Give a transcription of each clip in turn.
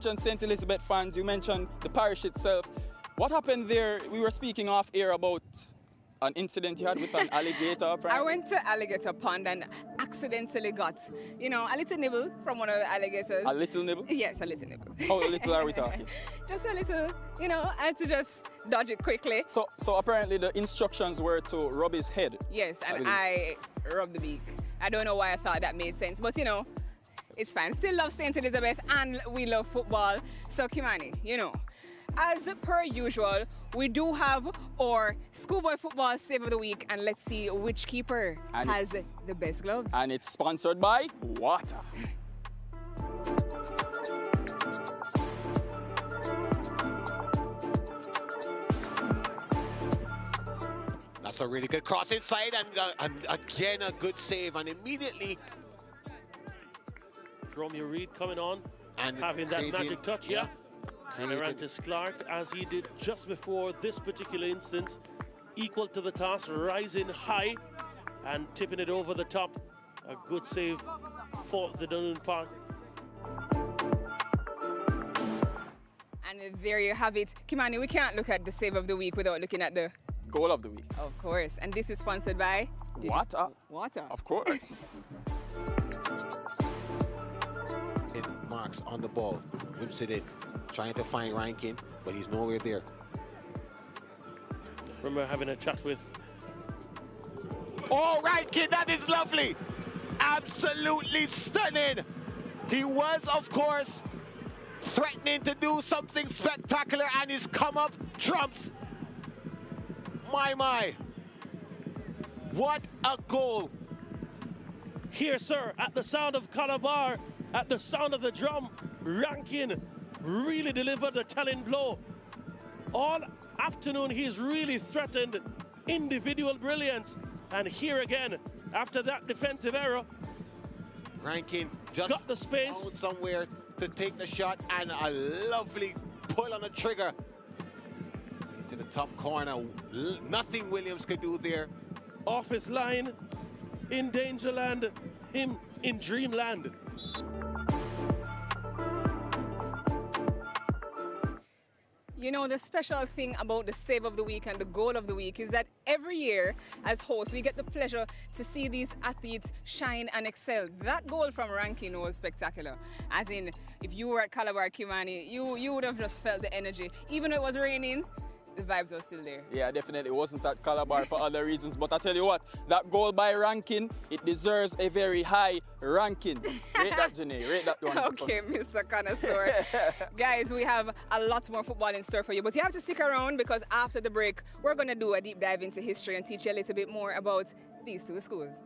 mentioned St. Elizabeth fans, you mentioned the parish itself. What happened there? We were speaking off air about an incident you had with an alligator, apparently. I went to Alligator Pond and accidentally got, a little nibble from one of the alligators. A little nibble? Yes, a little nibble. How little are we talking? Just a little, I had to just dodge it quickly. So apparently the instructions were to rub his head. Yes, and I rubbed the beak. I don't know why I thought that made sense, but it's fine. Still love St. Elizabeth and we love football. So Kimani, as per usual, we do have our schoolboy football save of the week, and let's see which keeper has the best gloves. And it's sponsored by water. That's a really good cross inside, and again a good save, and immediately Romeo Reed coming on and having that magic touch, yeah. And Created. Clark, as he did just before this particular instance, equal to the task, rising high and tipping it over the top. A good save for the Dunoon Park. And there you have it. Kimani, we can't look at the save of the week without looking at the Goal of the week. Of course. And this is sponsored by Water. Water. Of course. Marks on the ball, whips it in, trying to find Rankin, but he's nowhere there. Remember having a chat with... Oh, Rankin, that is lovely! Absolutely stunning! He was, of course, threatening to do something spectacular, and his come-up trumps. My. What a goal! Here, sir, at the sound of Calabar, at the sound of the drum, Rankin really delivered the telling blow. All afternoon, he's really threatened individual brilliance. And here again, after that defensive error, Rankin just got the space found somewhere to take the shot, and a lovely pull on the trigger into the top corner. Nothing Williams could do there. Off his line, in Dangerland, him in Dreamland. The special thing about the save of the week and the goal of the week is that every year as hosts we get the pleasure to see these athletes shine and excel. That goal from Rankin was spectacular. As in, if you were at Calabar, Kimani, you would have just felt the energy. Even though it was raining, the vibes were still there. Yeah, definitely. It wasn't at Calabar for other reasons, but I tell you what, that goal by Rankin, it deserves a very high ranking. Rate that, Janae. Rate that one. Okay, Mr. Connoisseur. Guys, we have a lot more football in store for you, but you have to stick around because after the break, we're going to do a deep dive into history and teach you a little bit more about these two schools.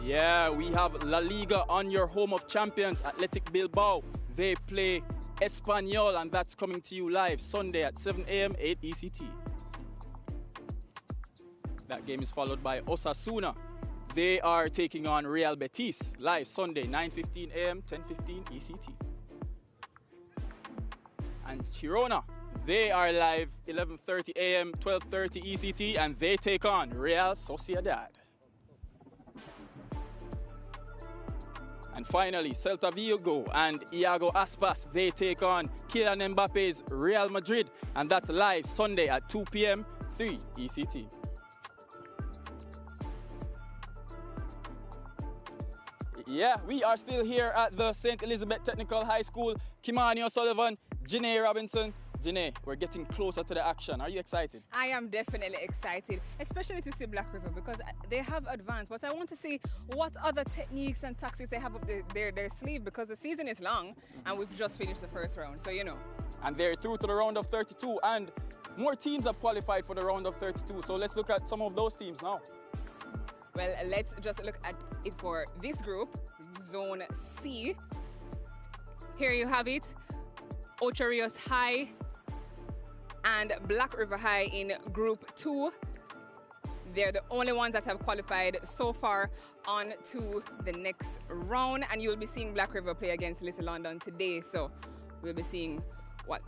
Yeah, we have La Liga on your home of champions, Athletic Bilbao. They play Espanyol, and that's coming to you live Sunday at 7 a.m. 8 ECT. That game is followed by Osasuna. They are taking on Real Betis live Sunday 9:15 a.m. 10:15 ECT. And Girona, they are live 11:30 a.m. 12:30 ECT, and they take on Real Sociedad. And finally, Celta Vigo and Iago Aspas, they take on Kylian Mbappe's Real Madrid, and that's live Sunday at 2 p.m. 3 ECT. Yeah, we are still here at the St. Elizabeth Technical High School. Kimani O'Sullivan, Janae Robinson. Janae, we're getting closer to the action. Are you excited? I am definitely excited, especially to see Black River because they have advanced. But I want to see what other techniques and tactics they have up their sleeve because the season is long and we've just finished the first round, so you know. And they're through to the round of 32, and more teams have qualified for the round of 32. So let's look at some of those teams now. Well, let's just look at it for this group, Zone C. Here you have it, Ocho Rios High and Black River High in Group 2. They're the only ones that have qualified so far on to the next round, and you'll be seeing Black River play against Little London today, so we'll be seeing what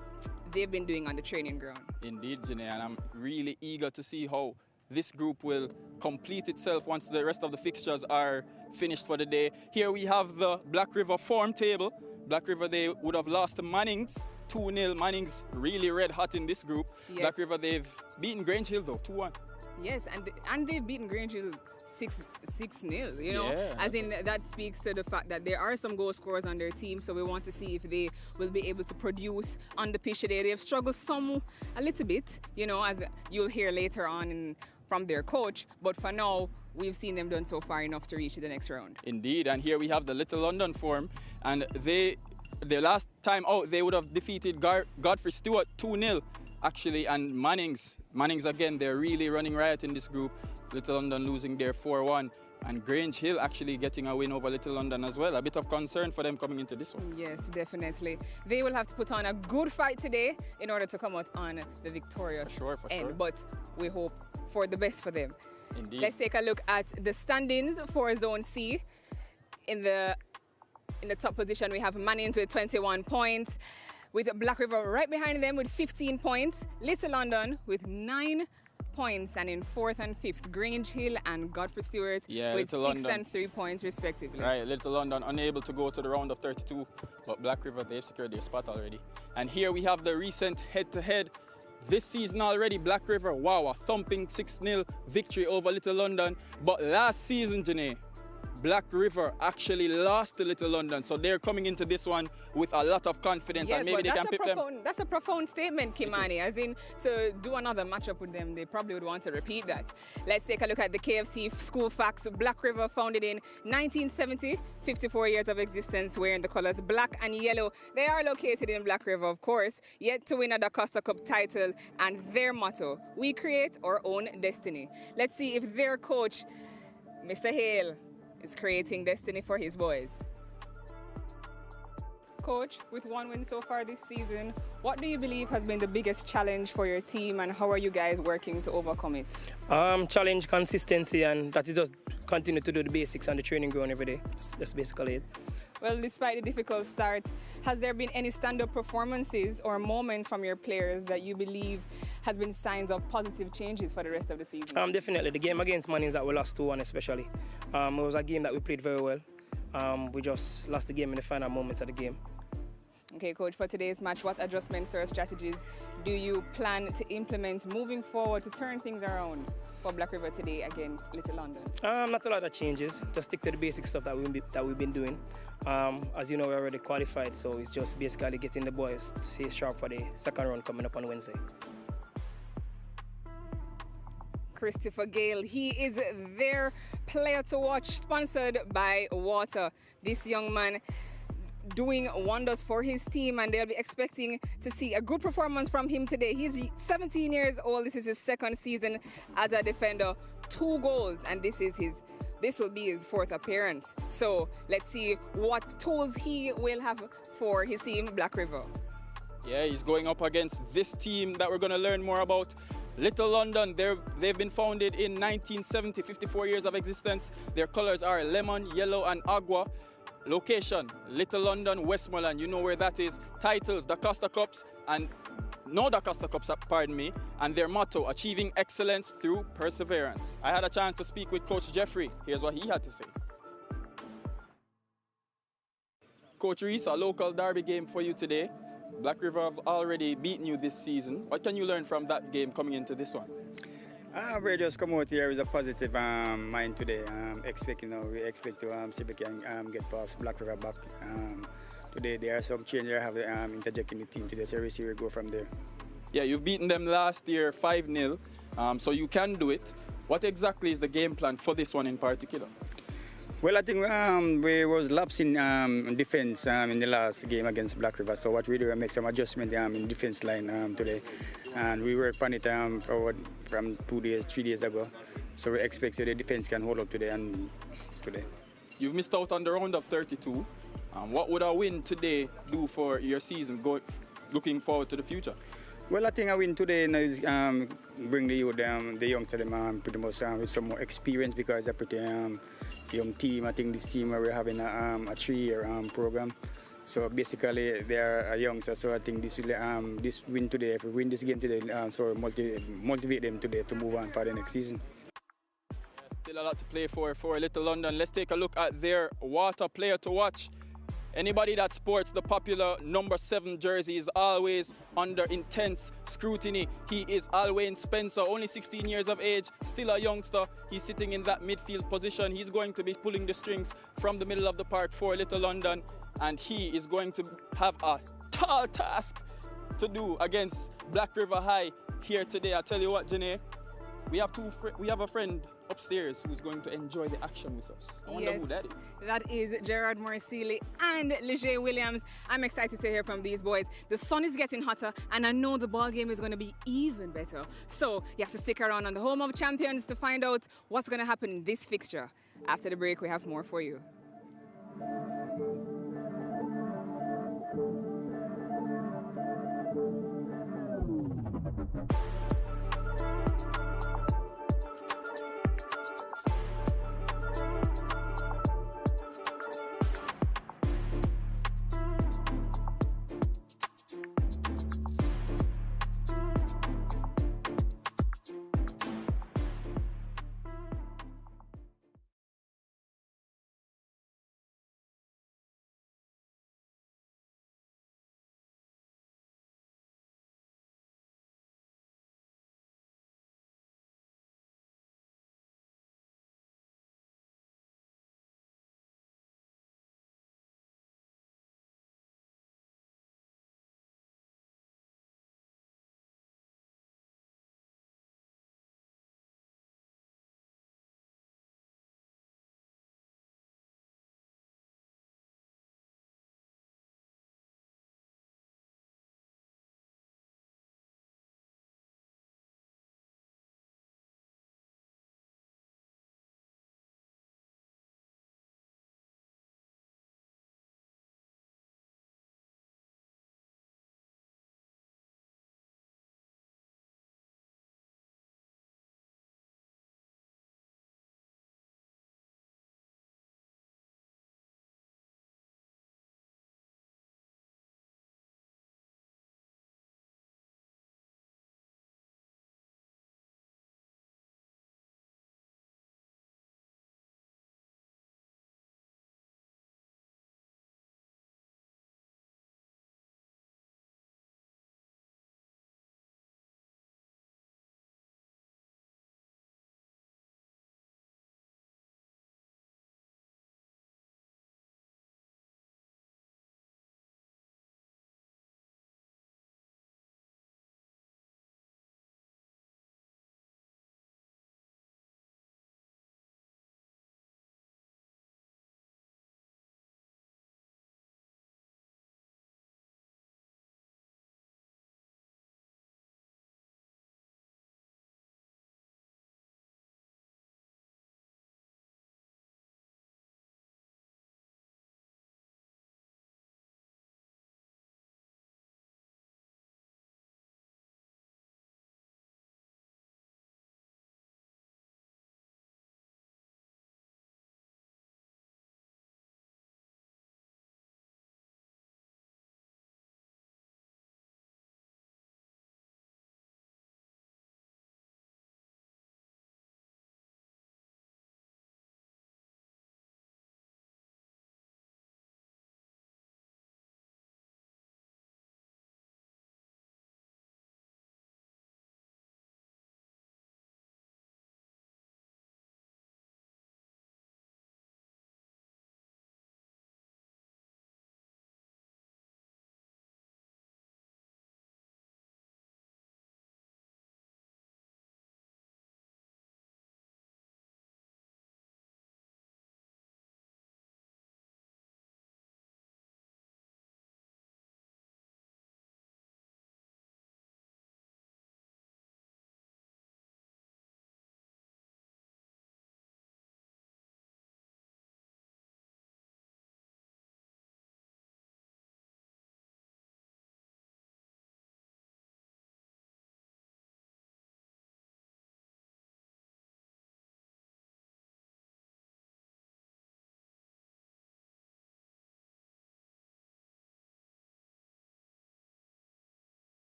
they've been doing on the training ground. Indeed, Janae, and I'm really eager to see how this group will complete itself once the rest of the fixtures are finished for the day. Here we have the Black River form table. Black River, they would have lost to Mannings 2-0. Mannings really red hot in this group. Yes. Black River, they've beaten Grange Hill though, 2-1. Yes, and they've beaten Grange Hill 6-0, you know, yeah, as in that speaks to the fact that there are some goal scorers on their team, so we want to see if they will be able to produce on the pitch today. They've struggled a little bit, you know, as you'll hear later on from their coach, but for now, we've seen them done so far enough to reach the next round. Indeed, and here we have the Little London form, and the last time out, they would have defeated Godfrey Stewart 2-0, actually, and Mannings again, they're really running riot in this group. Little London losing their 4-1, and Grange Hill actually getting a win over Little London as well. A bit of concern for them coming into this one. Yes, definitely. They will have to put on a good fight today in order to come out on the victorious for end, sure. But we hope for the best for them. Indeed. Let's take a look at the standings for Zone C. In the top position, we have Mannings with 21 points, with Black River right behind them with 15 points, Little London with 9 points, and in 4th and 5th, Grange Hill and Godfrey Stewart with 6 and 3 points respectively. Right, Little London unable to go to the round of 32, but Black River, they've secured their spot already. And here we have the recent head-to-head this season already. Black River, wow, a thumping 6-0 victory over Little London. But last season, Janae, Black River actually lost to Little London, so they're coming into this one with a lot of confidence, yes, and maybe they can pip them. That's a profound statement, Kimani, as in to do another matchup with them, they probably would want to repeat that. Let's take a look at the KFC school facts. Black River, founded in 1970, 54 years of existence, wearing the colors black and yellow. They are located in Black River, of course, yet to win a DaCosta Cup title, and their motto, we create our own destiny. Let's see if their coach, Mr. Hale, is creating destiny for his boys. Coach, with 1 win so far this season, what do you believe has been the biggest challenge for your team, and how are you guys working to overcome it? Challenge, consistency, and that is just continue to do the basics on the training ground every day. That's basically it. Well, despite the difficult start, has there been any stand-up performances or moments from your players that you believe has been signs of positive changes for the rest of the season? Definitely. The game against Mannings that we lost 2-1 especially. It was a game that we played very well. We just lost the game in the final moments of the game. Okay, Coach, for today's match, what adjustments or strategies do you plan to implement moving forward to turn things around for Black River today against Little London? Not a lot of changes. Just stick to the basic stuff that we've been doing. As you know, we're already qualified, so it's just basically getting the boys to stay sharp for the second round coming up on Wednesday. Christopher Gale, he is their player to watch, sponsored by Water. This young man, doing wonders for his team, and they'll be expecting to see a good performance from him today. He's 17 years old. This is his second season as a defender. 2 goals, and this will be his 4th appearance. So let's see what tools he will have for his team, Black River. Yeah, he's going up against this team that we're going to learn more about. Little London, they've been founded in 1970, 54 years of existence. Their colors are lemon, yellow, and agua. Location, Little London, Westmoreland, you know where that is. Titles, DaCosta Cups, and no DaCosta Cups, pardon me. And their motto, achieving excellence through perseverance. I had a chance to speak with Coach Jeffrey. Here's what he had to say. Coach Reese, a local derby game for you today. Black River have already beaten you this season. What can you learn from that game coming into this one? We just come out here with a positive mind today. We expect to see if we can get past Black River back. Today there are some changes I have interjecting the team today, so we see where we go from there. Yeah, you've beaten them last year 5-0, so you can do it. What exactly is the game plan for this one in particular? Well, I think we was lapsing in defense in the last game against Black River. So what we do is make some adjustment in defense line today, and we work on it from 3 days ago. So we expect that the defense can hold up today. You've missed out on the round of 32. What would a win today do for your season, looking forward to the future? Well, I think a win today is bring the youth, the youngsters pretty much with some more experience, because they're pretty young team. I think this team we're having a 3-year program. So basically they are youngsters. So I think this win today, if we win this game today, so motivate them today to move on for the next season. Still a lot to play for Little London. Let's take a look at their water player to watch. Anybody that sports the popular number 7 jersey is always under intense scrutiny. He is Alwyn Spencer, only 16 years of age, still a youngster. He's sitting in that midfield position. He's going to be pulling the strings from the middle of the park for Little London, and he is going to have a tall task to do against Black River High here today. I tell you what, Janae, we have a friend upstairs who's going to enjoy the action with us. I wonder who that is. That is Gerard Morcili and Leger Williams. I'm excited to hear from these boys. The sun is getting hotter, and I know the ball game is going to be even better. So you have to stick around on the Home of Champions to find out what's going to happen in this fixture. After the break, we have more for you.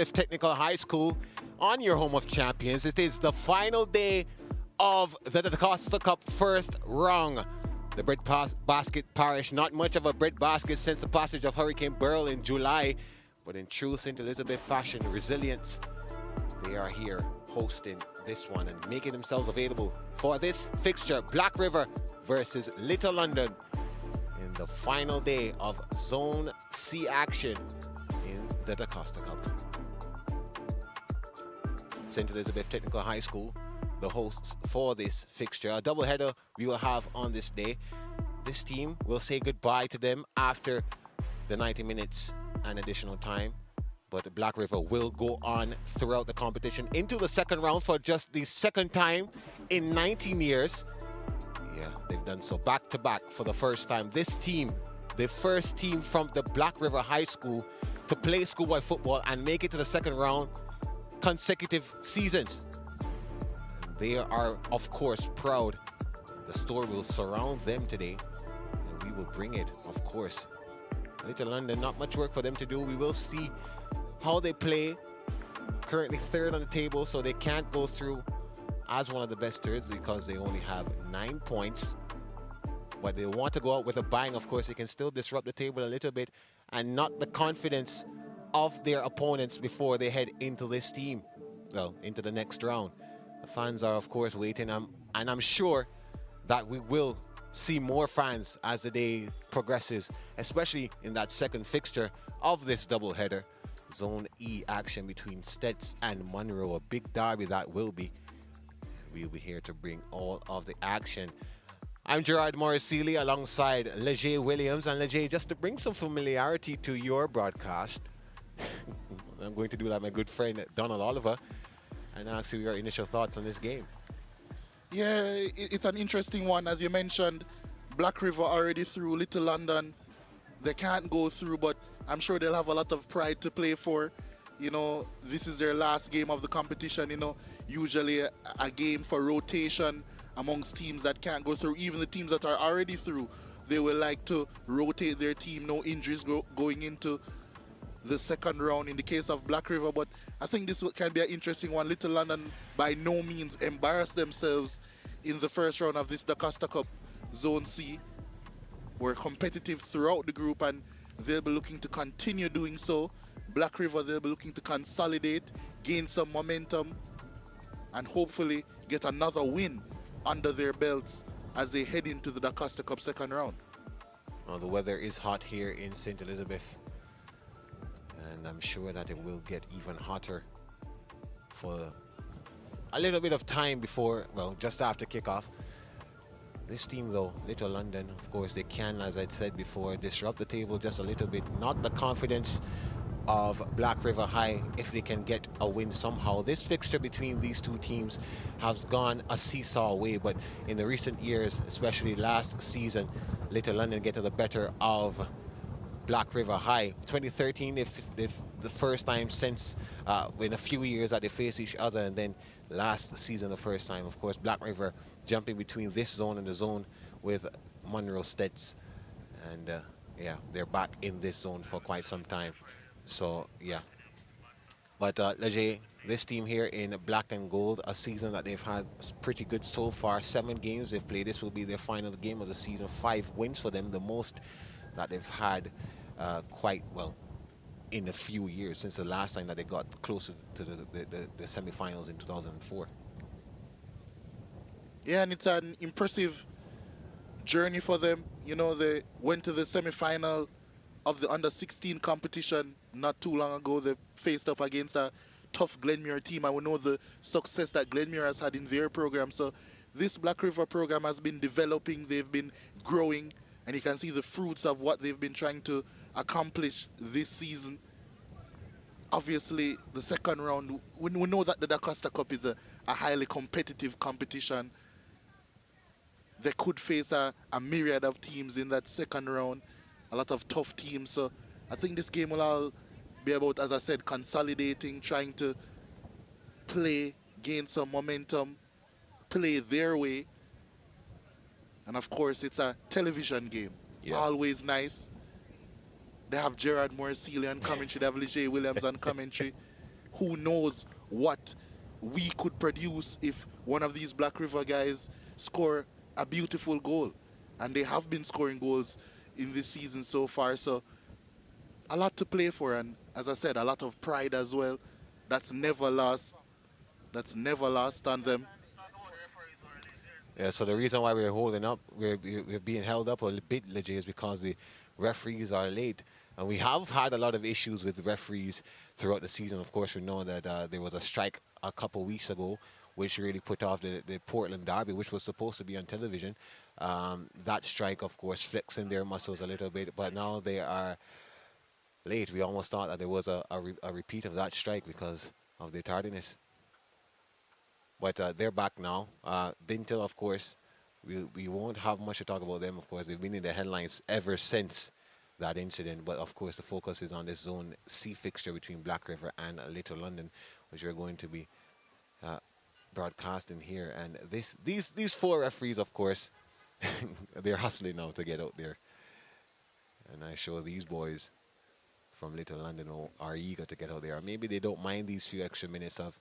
Technical High School on your home of champions. It is the final day of the DaCosta Cup first round. The breadbasket parish, not much of a breadbasket since the passage of Hurricane Beryl in July, but in true St. Elizabeth fashion, resilience, they are here hosting this one and making themselves available for this fixture. Black River versus Little London in the final day of Zone C action in the DaCosta Cup. St. Elizabeth Technical High School, the hosts for this fixture. A doubleheader we will have on this day. This team will say goodbye to them after the 90 minutes and additional time. But Black River will go on throughout the competition into the second round for just the second time in 19 years. Yeah, they've done so back to back for the first time. This team, the first team from the Black River High School to play schoolboy football and make it to the second round consecutive seasons. They are, of course, proud. The story will surround them today, and we will bring it, of course. Little London, not much work for them to do. We will see how they play. Currently third on the table, so they can't go through as one of the best thirds because they only have 9 points. But they want to go out with a bang. Of course, they can still disrupt the table a little bit and knock the confidence of their opponents before they head into this team, well, into the next round. The fans are, of course, waiting, and I'm sure that we will see more fans as the day progresses, especially in that second fixture of this doubleheader. Zone E action between Stets and Monroe, a big derby that will be. We'll be here to bring all of the action. I'm Gerard Morrisili alongside Leger Williams. And Leger, just to bring some familiarity to your broadcast, I'm going to do like my good friend Donald Oliver and ask you your initial thoughts on this game. Yeah, it's an interesting one. As you mentioned, Black River already through. Little London, they can't go through, but I'm sure they'll have a lot of pride to play for. You know, this is their last game of the competition. You know, usually a game for rotation amongst teams that can't go through. Even the teams that are already through, they will like to rotate their team. No injuries going into the second round in the case of Black River, but I think this can be an interesting one. Little London by no means embarrassed themselves in the first round of this DaCosta Cup Zone C. Were competitive throughout the group, and they'll be looking to continue doing so. Black River, they'll be looking to consolidate, gain some momentum, and hopefully get another win under their belts as they head into the DaCosta Cup second round. Well, the weather is hot here in St. Elizabeth, and I'm sure that it will get even hotter for a little bit of time before, well, just after kickoff. This team though, Little London, of course, they can, as I said before, disrupt the table just a little bit, knock the confidence of Black River High if they can get a win somehow. This fixture between these two teams has gone a seesaw way, but in the recent years, especially last season, Little London getting the better of Black River High. 2013, if the first time since in a few years that they face each other, and then last season the first time, of course, Black River jumping between this zone and the zone with Monroe Stets, and yeah, they're back in this zone for quite some time. So yeah, but Leger, this team here in black and gold, a season that they've had pretty good so far. 7 games they've played. This will be their final game of the season. 5 wins for them, the most that they've had quite well in a few years, since the last time that they got closer to the semi-finals in 2004. Yeah, and it's an impressive journey for them. You know, they went to the semi-final of the under-16 competition not too long ago. They faced up against a tough Glenmuir team, and we know the success that Glenmuir has had in their program. So this Black River program has been developing, they've been growing, and you can see the fruits of what they've been trying to accomplish this season. Obviously, the second round, we know that the DaCosta Cup is a highly competitive competition. They could face a myriad of teams in that second round, a lot of tough teams. So I think this game will all be about, as I said, consolidating, trying to play, gain some momentum, play their way. And of course, it's a television game. Yeah. Always nice. They have Gerard Morrisili on commentary, they have Leger Williams on commentary. who knows what we could produce if one of these Black River guys score a beautiful goal. And they have been scoring goals in this season so far. So a lot to play for, and as I said, a lot of pride as well. That's never lost. That's never lost on them. Yeah, so the reason why we're holding up, we're being held up a bit, Liga, is because the referees are late. And we have had a lot of issues with referees throughout the season. Of course, we know that there was a strike a couple weeks ago, which really put off the Portland Derby, which was supposed to be on television. That strike, of course, flexing their muscles a little bit, but now they are late. We almost thought that there was a repeat of that strike because of the tardiness. But they're back now. Bintel, of course, we won't have much to talk about them. Of course, they've been in the headlines ever since that incident. But of course, the focus is on this Zone C fixture between Black River and Little London, which we're going to be broadcasting here. And these four referees, of course, they're hustling now to get out there. And I show these boys from Little London are eager to get out there. Or maybe they don't mind these few extra minutes of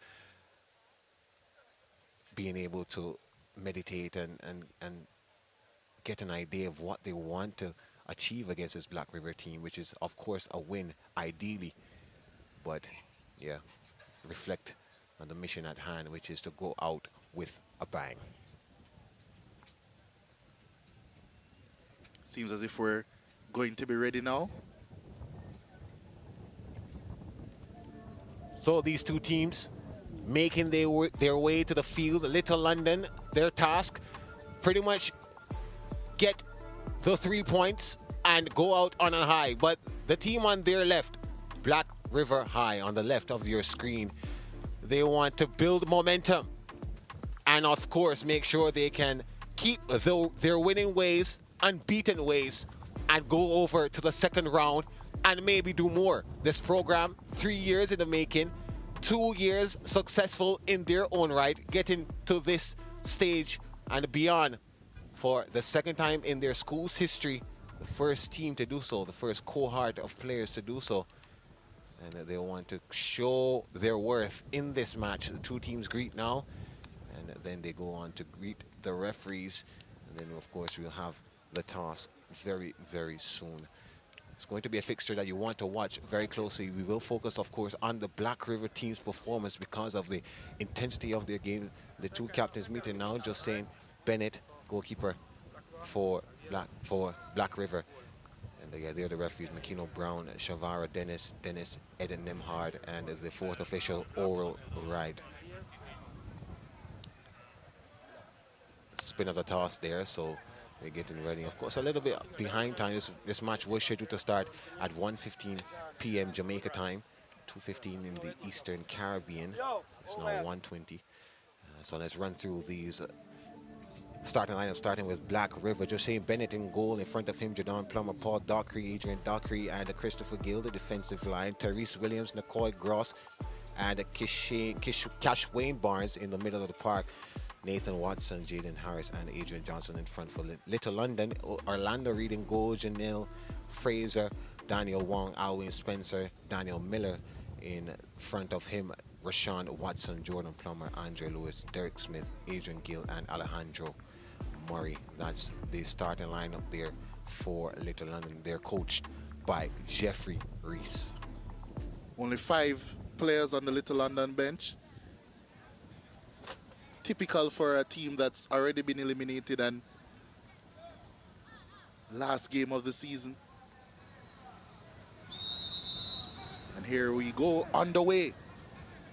being able to meditate and get an idea of what they want to achieve against this Black River team, which is, of course, a win, ideally. But, yeah, reflect on the mission at hand, which is to go out with a bang. Seems as if we're going to be ready now. So these two teams making their way to the field. Little London, their task, pretty much get the 3 points and go out on a high. But the team on their left, Black River High, on the left of your screen, they want to build momentum and, of course, make sure they can keep their winning ways, unbeaten ways, and go over to the second round and maybe do more. This program, 3 years in the making, 2 years successful in their own right, getting to this stage and beyond for the second time in their school's history, the first team to do so, the first cohort of players to do so. And they want to show their worth in this match. The two teams greet now, and then they go on to greet the referees. And then, of course, we'll have the toss very, very soon. It's going to be a fixture that you want to watch very closely. We will focus, of course, on the Black River team's performance because of the intensity of their game. The two captains meeting now. Just saying, Bennett, goalkeeper for Black River. And they're the referees, McKino Brown, Shavara Dennis, Eden Nemhard, and the fourth official, Oral Wright. Spin of the toss there, so we're getting ready. Of course, a little bit behind time. This match was scheduled to start at 1:15 p.m. Jamaica time, 2:15 in the Eastern Caribbean. It's now 1:20. So let's run through these starting lineup, starting with Black River. Just saying, Bennett in goal. In front of him, Jadon Plummer, Paul Dockery, Adrian Dockery, and Christopher Gill, the defensive line. Tyrese Williams, Nicole Gross, and Cash Wayne Barnes in the middle of the park. Nathan Watson, Jaden Harris, and Adrian Johnson in front for Little London. Orlando Reed in goal, Janelle Fraser, Daniel Wong, Alwyn Spencer, Daniel Miller in front of him. Rashawn Watson, Jordan Plummer, Andre Lewis, Derek Smith, Adrian Gill, and Alejandro Murray. That's the starting lineup there for Little London. They're coached by Jeffrey Reese. Only 5 players on the Little London bench. Typical for a team that's already been eliminated and last game of the season. And here we go, underway.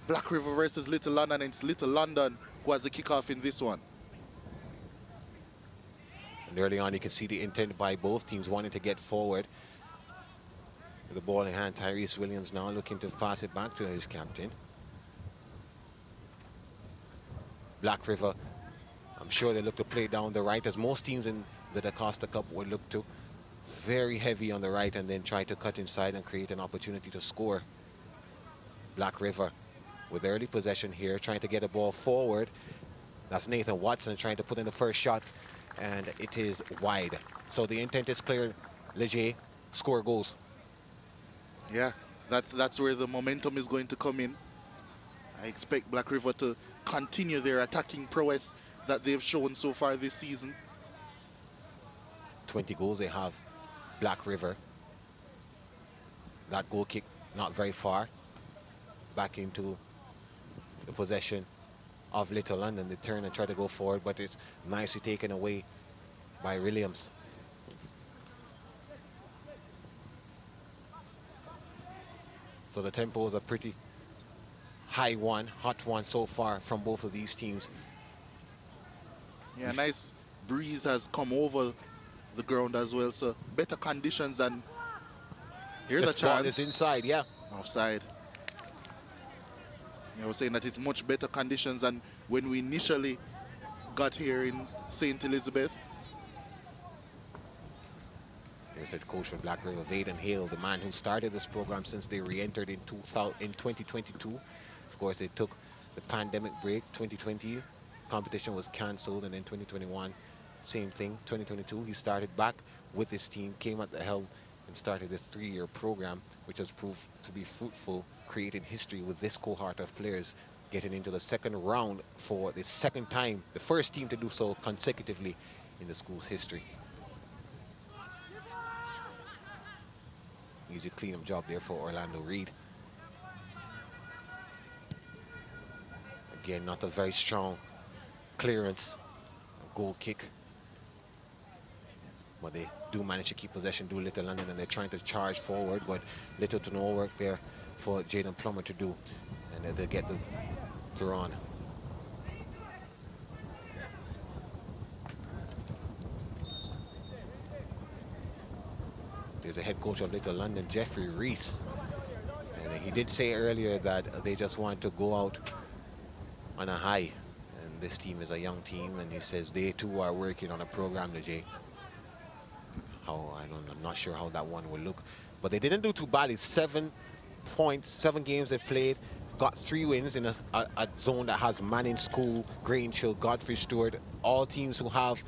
Black River versus Little London, and it's Little London who has the kickoff in this one. And early on, you can see the intent by both teams wanting to get forward. With the ball in hand, Tyrese Williams now looking to pass it back to his captain. Black River, I'm sure they look to play down the right, as most teams in the DaCosta Cup would look to. Very heavy on the right and then try to cut inside and create an opportunity to score. Black River with early possession here, trying to get a ball forward. That's Nathan Watson trying to put in the first shot, and it is wide. So the intent is clear. Leger, score goals. Yeah, that's where the momentum is going to come in. I expect Black River to continue their attacking prowess that they've shown so far this season. 20 goals they have, Black River. That goal kick not very far. Back into the possession of Little London. They turn and try to go forward, but it's nicely taken away by Williams. So the tempo is a pretty high one, hot one so far from both of these teams. Yeah, nice breeze has come over the ground as well, so better conditions, and here's a chance. Ball is inside, yeah. Offside. I was saying that it's much better conditions than when we initially got here in St. Elizabeth. Here's head coach for Black River, Vaden Hale, the man who started this program since they re-entered in 2022. Of course, they took the pandemic break. 2020 competition was cancelled, and then 2021, same thing. 2022, he started back with his team, came at the helm, and started this 3-year program, which has proved to be fruitful, creating history with this cohort of players getting into the second round for the second time, the first team to do so consecutively in the school's history. Easy clean-up job there for Orlando Reed. Again, not a very strong clearance, goal kick. But they do manage to keep possession, do Little London, and they're trying to charge forward, but little to no work there for Jaden Plummer to do. And then they get the throw on. There's a head coach of Little London, Jeffrey Reese. And he did say earlier that they just want to go out on a high. And this team is a young team, and he says they too are working on a program today. I'm not sure how that one will look. But they didn't do too badly. 7 points, 7 games they've played. Got 3 wins in a zone that has Manning School, Grange Hill, Godfrey Stewart. All teams who have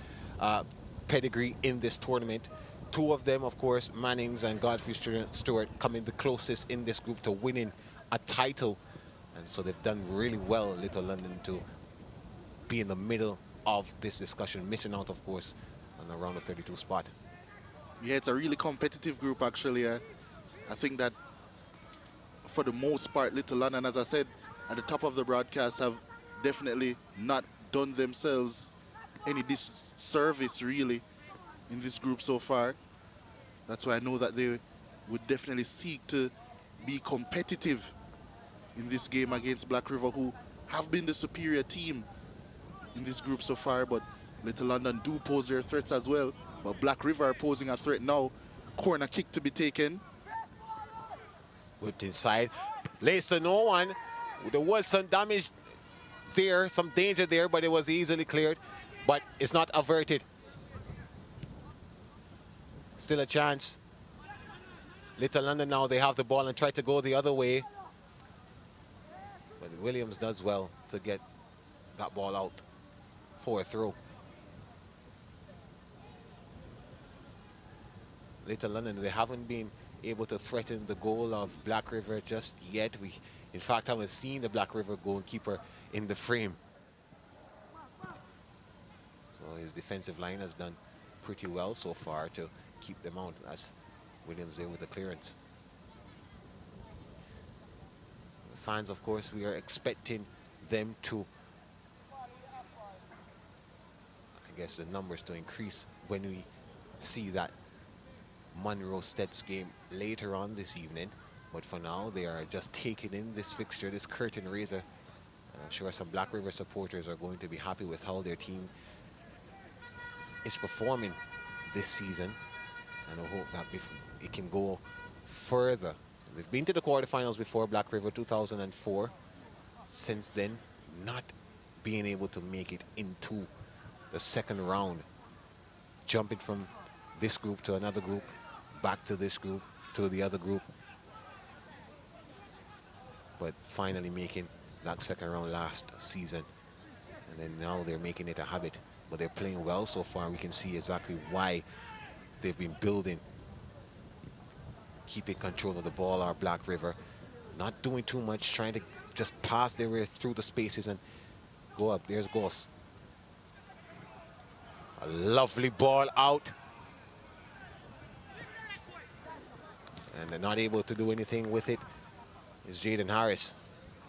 pedigree in this tournament. 2 of them, of course, Mannings and Godfrey Stewart, coming the closest in this group to winning a title. And so they've done really well, Little London, to be in the middle of this discussion, missing out, of course, on the round of 32 spot. Yeah, it's a really competitive group, actually. I think that for the most part, Little London, as I said at the top of the broadcast, have definitely not done themselves any disservice, really, in this group so far. That's why I know that they would definitely seek to be competitive in this game against Black River, who have been the superior team in this group so far, but Little London do pose their threats as well. But Black River are posing a threat now. Corner kick to be taken. Whipped inside, lays to no one. There was some damage there, some danger there, but it was easily cleared. But it's not averted. Still a chance. Little London now, they have the ball and try to go the other way. But Williams does well to get that ball out for a throw. Little London, they haven't been able to threaten the goal of Black River just yet. We, in fact, haven't seen the Black River goalkeeper in the frame. So his defensive line has done pretty well so far to keep them out, as Williams there with the clearance. The fans, of course, we are expecting them to, I guess, the numbers to increase when we see that Monroe Stead's game later on this evening. But for now, they are just taking in this fixture, this curtain raiser. And I'm sure some Black River supporters are going to be happy with how their team is performing this season. And I hope that it can go further. They've been to the quarterfinals before, Black River 2004. Since then, not being able to make it into the second round. Jumping from this group to another group, back to this group, to the other group. But finally making that second round last season. And then now they're making it a habit. But they're playing well so far. We can see exactly why they've been building, keeping control of the ball, our Black River. Not doing too much, trying to just pass their way through the spaces and go up. There's Goss. A lovely ball out. And they're not able to do anything with it. It's Jaden Harris.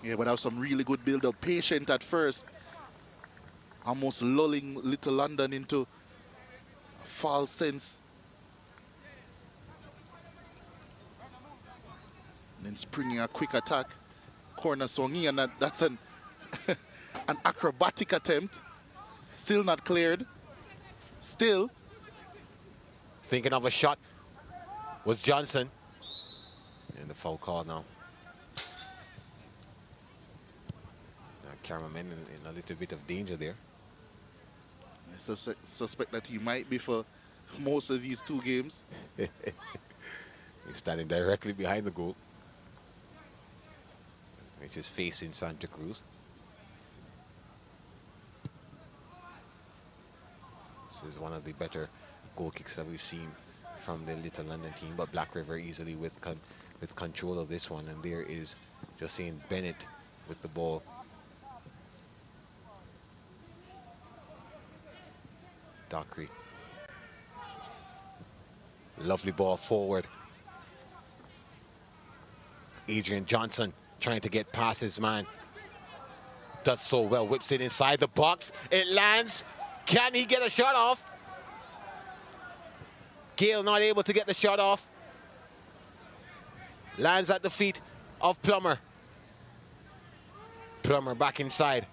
Yeah, but that was some really good build-up. Patient at first. Almost lulling Little London into a false sense. And then springing a quick attack. Corner swung and that's an, an acrobatic attempt. Still not cleared. Still. Thinking of a shot was Johnson. And the foul call now. Cameraman in a little bit of danger there. I suspect that he might be for most of these two games. He's standing directly behind the goal, which is facing Santa Cruz. This is one of the better goal kicks that we've seen from the Little London team, but Black River easily with control of this one, and there is Josine Bennett with the ball. Dockery. Lovely ball forward. Adrian Johnson trying to get past his man. Does so well, whips it inside the box. It lands. Can he get a shot off? Gale not able to get the shot off. Lands at the feet of Plummer. Plummer back inside.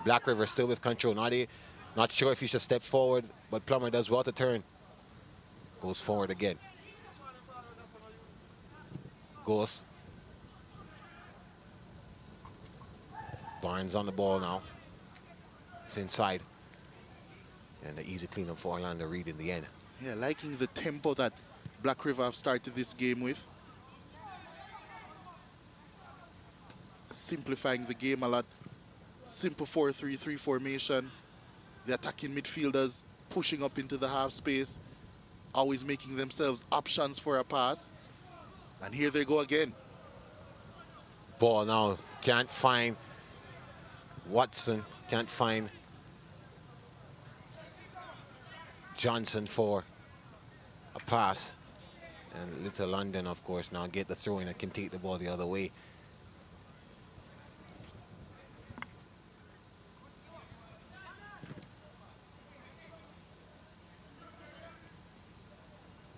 Black River still with control. Not sure if he should step forward, but Plummer does well to turn. Goes forward again. Goes. Barnes on the ball now. It's inside. And an easy cleanup for Orlando Reed in the end. Yeah, liking the tempo that Black River have started this game with. Simplifying the game a lot. Simple 4-3-3 formation. The attacking midfielders pushing up into the half space. Always making themselves options for a pass. And here they go again. Ball now. Can't find Watson. Can't find Johnson for a pass. And Little London, of course, now get the throw in and can take the ball the other way.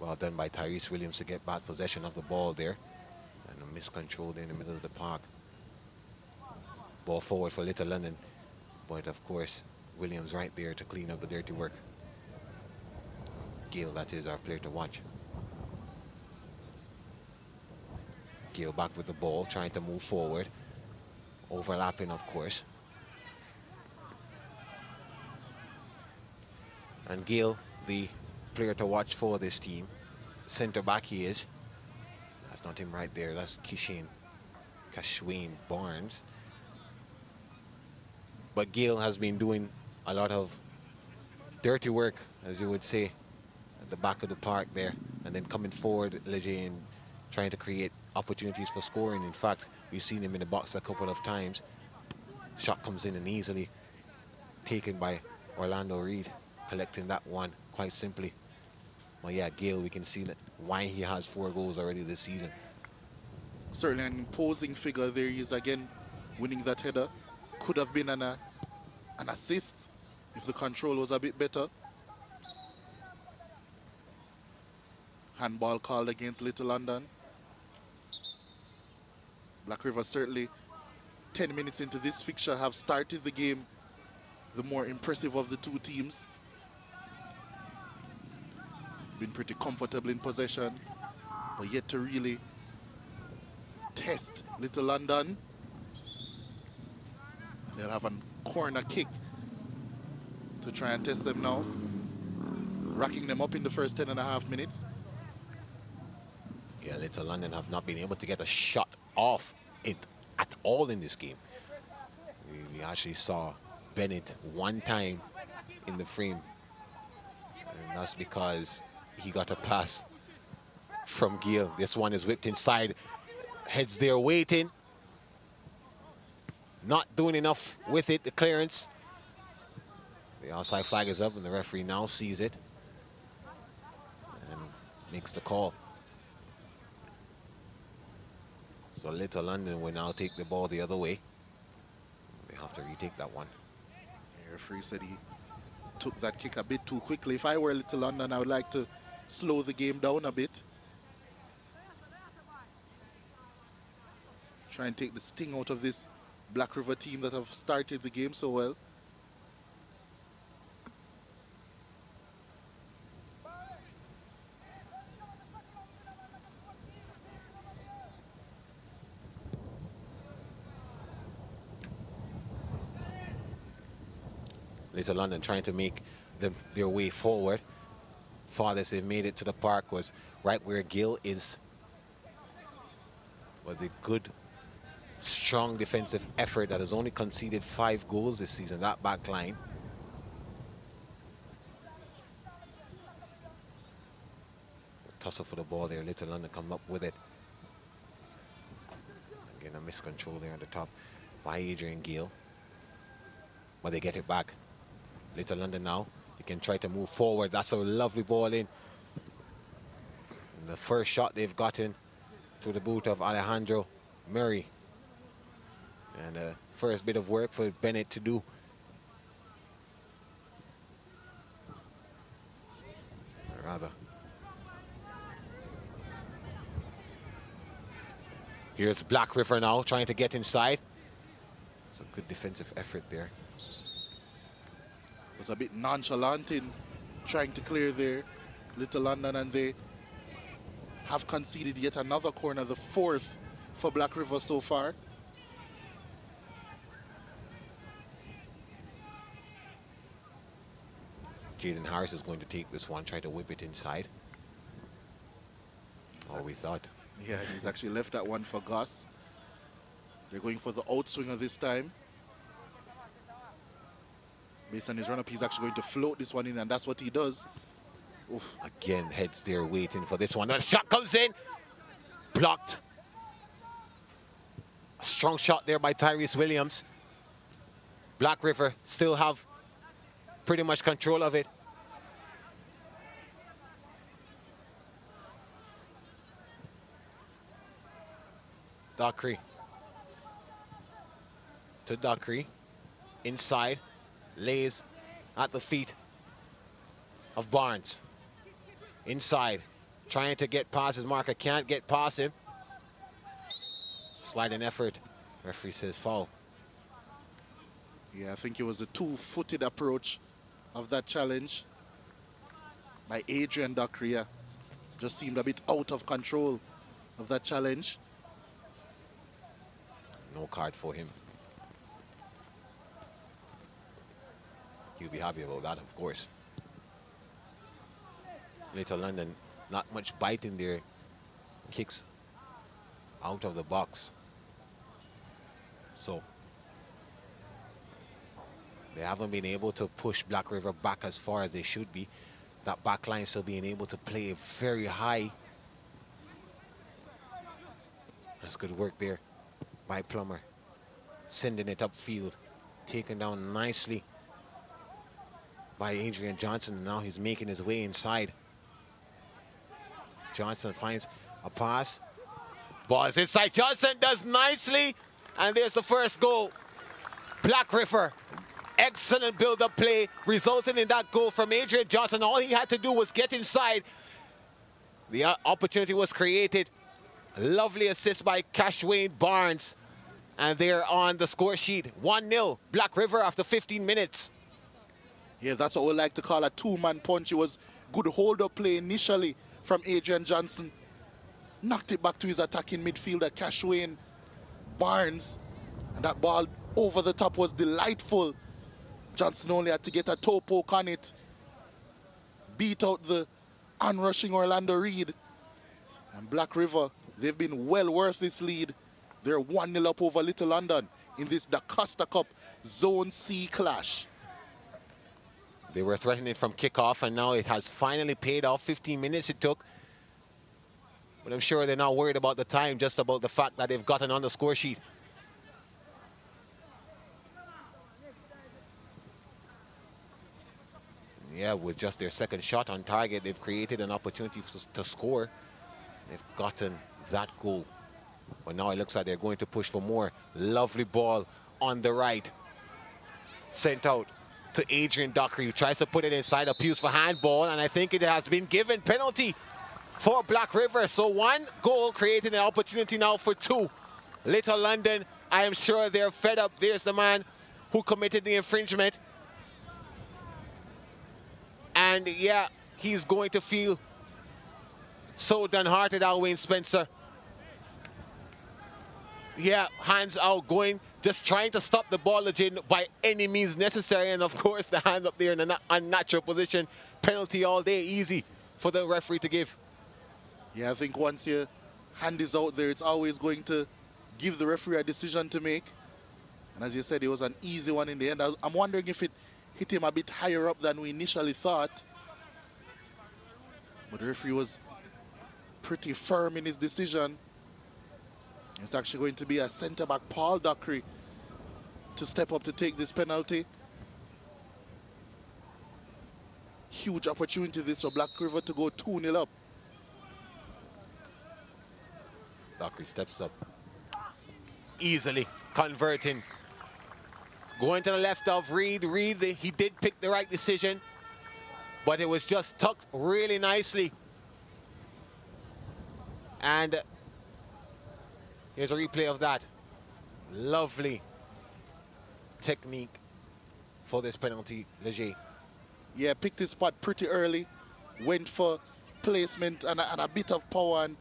Well done by Tyrese Williams to get back possession of the ball there. And a miscontrol in the middle of the park. Ball forward for Little London. But of course, Williams right there to clean up the dirty work. Gale, that is our player to watch. Gale back with the ball, trying to move forward. Overlapping, of course. And Gale, the player to watch for this team. Center back he is. That's not him right there. That's Kashwayne Barnes. But Gale has been doing a lot of dirty work, as you would say, at the back of the park there. And then coming forward, Leger, and trying to create opportunities for scoring. In fact, we've seen him in the box a couple of times. Shot comes in and easily taken by Orlando Reed, collecting that one quite simply. Well, yeah, Gale, we can see that why he has 4 goals already this season. Certainly an imposing figure there. He is again winning that header. Could have been an assist if the control was a bit better. Handball called against Little London. Black River certainly 10 minutes into this fixture have started the game the more impressive of the two teams. Been pretty comfortable in possession, but yet to really test Little London. They'll have a corner kick to try and test them now. Racking them up in the first 10.5 minutes. Yeah, Little London have not been able to get a shot off it at all in this game. We actually saw Bennett one time in the frame. And that's because he got a pass from Gill. This one is whipped inside. Heads there waiting. Not doing enough with it, the clearance. The outside flag is up and the referee now sees it and makes the call. So Little London will now take the ball the other way. They have to retake that one. The referee said he took that kick a bit too quickly. If I were Little London, I would like to slow the game down a bit. Try and take the sting out of this Black River team that have started the game so well. Little London trying to make their way forward. Farthest they made it to the park was right where Gill is. But the good, strong defensive effort that has only conceded 5 goals this season, that back line. Tussle for the ball there. Little London come up with it. Again, a miscontrol there on the top by Adrian Gill. But they get it back. Little London now, he can try to move forward. That's a lovely ball in. And the first shot they've gotten through the boot of Alejandro Murray. And the first bit of work for Bennett to do. Or rather. Here's Black River now trying to get inside. It's a good defensive effort there. Was a bit nonchalant in trying to clear there, Little London, and they have conceded yet another corner, the 4th for Black River so far. Jaden Harris is going to take this one, try to whip it inside. Oh, we thought. Yeah, he's actually left that one for Gus. They're going for the outswinger this time. Based on his run-up, he's actually going to float this one in, and that's what he does. Oof. Again, heads there waiting for this one. The shot comes in. Blocked. A strong shot there by Tyrese Williams. Black River still have pretty much control of it. Dockery. To Dockery. Inside. Lays at the feet of Barnes. Inside, trying to get past his marker, can't get past him. Sliding effort, referee says foul. Yeah, I think it was a two-footed approach of that challenge by Adrian Dockery. Just seemed a bit out of control of that challenge. No card for him. He'll be happy about that, of course. Little London, not much bite in their kicks out of the box. So they haven't been able to push Black River back as far as they should be. That back line still being able to play very high. That's good work there by Plummer. Sending it upfield. Taken down nicely by Adrian Johnson. Now he's making his way inside. Johnson finds a pass. Ball is inside. Johnson does nicely. And there's the first goal. Black River. Excellent build-up play, resulting in that goal from Adrian Johnson. All he had to do was get inside. The opportunity was created. Lovely assist by Cashwayne Barnes. And they're on the score sheet. 1-0. Black River after 15 minutes. Yeah, that's what we like to call a two-man punch. It was good hold-up play initially from Adrian Johnson. Knocked it back to his attacking midfielder, Cashwayne Barnes. And that ball over the top was delightful. Johnson only had to get a toe poke on it. Beat out the onrushing Orlando Reed. And Black River, they've been well worth this lead. They're 1-0 up over Little London in this DaCosta Cup Zone C clash. They were threatening from kickoff, and now it has finally paid off. 15 minutes it took. But I'm sure they're not worried about the time, just about the fact that they've gotten on the score sheet. Yeah, with just their second shot on target, they've created an opportunity to score. They've gotten that goal. But now it looks like they're going to push for more. Lovely ball on the right. Sent out to Adrian Dockery, who tries to put it inside of Pius for handball, and I think it has been given. Penalty for Black River. So one goal creating an opportunity now for two. Little London, I am sure they're fed up. There's the man who committed the infringement. And yeah, he's going to feel so downhearted, Alwyn Spencer. Yeah, hands out, going, just trying to stop the ball again by any means necessary. And of course, the hands up there in an unnatural position. Penalty all day, easy for the referee to give. Yeah, I think once your hand is out there, it's always going to give the referee a decision to make. And as you said, it was an easy one in the end. I'm wondering if it hit him a bit higher up than we initially thought. But the referee was pretty firm in his decision. It's actually going to be a centre-back, Paul Dockery, to step up to take this penalty. Huge opportunity this for Black River to go 2-0 up. Dockery steps up, easily converting. Going to the left of Reed. Reed, he did pick the right decision, but it was just tucked really nicely. And here's a replay of that. Lovely technique for this penalty, Leger. Yeah, picked his spot pretty early. Went for placement and a bit of power. And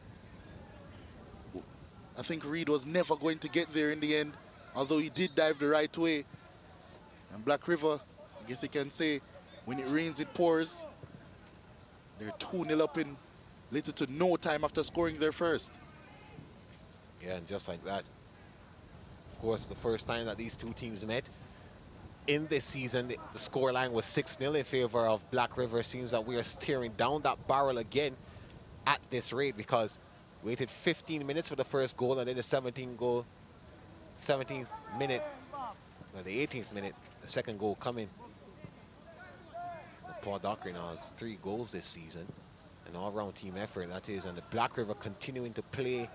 I think Reed was never going to get there in the end, although he did dive the right way. And Black River, I guess you can say, when it rains, it pours. They're 2-0 up in little to no time after scoring their first. Yeah, and just like that. Of course, the first time that these two teams met in this season, the scoreline was 6-0 in favor of Black River. Seems that we are staring down that barrel again at this rate, because we waited 15 minutes for the first goal, and then the 17th minute, or the 18th minute, the second goal coming. Paul Dockery now has 3 goals this season. An all-round team effort, that is. And the Black River continuing to play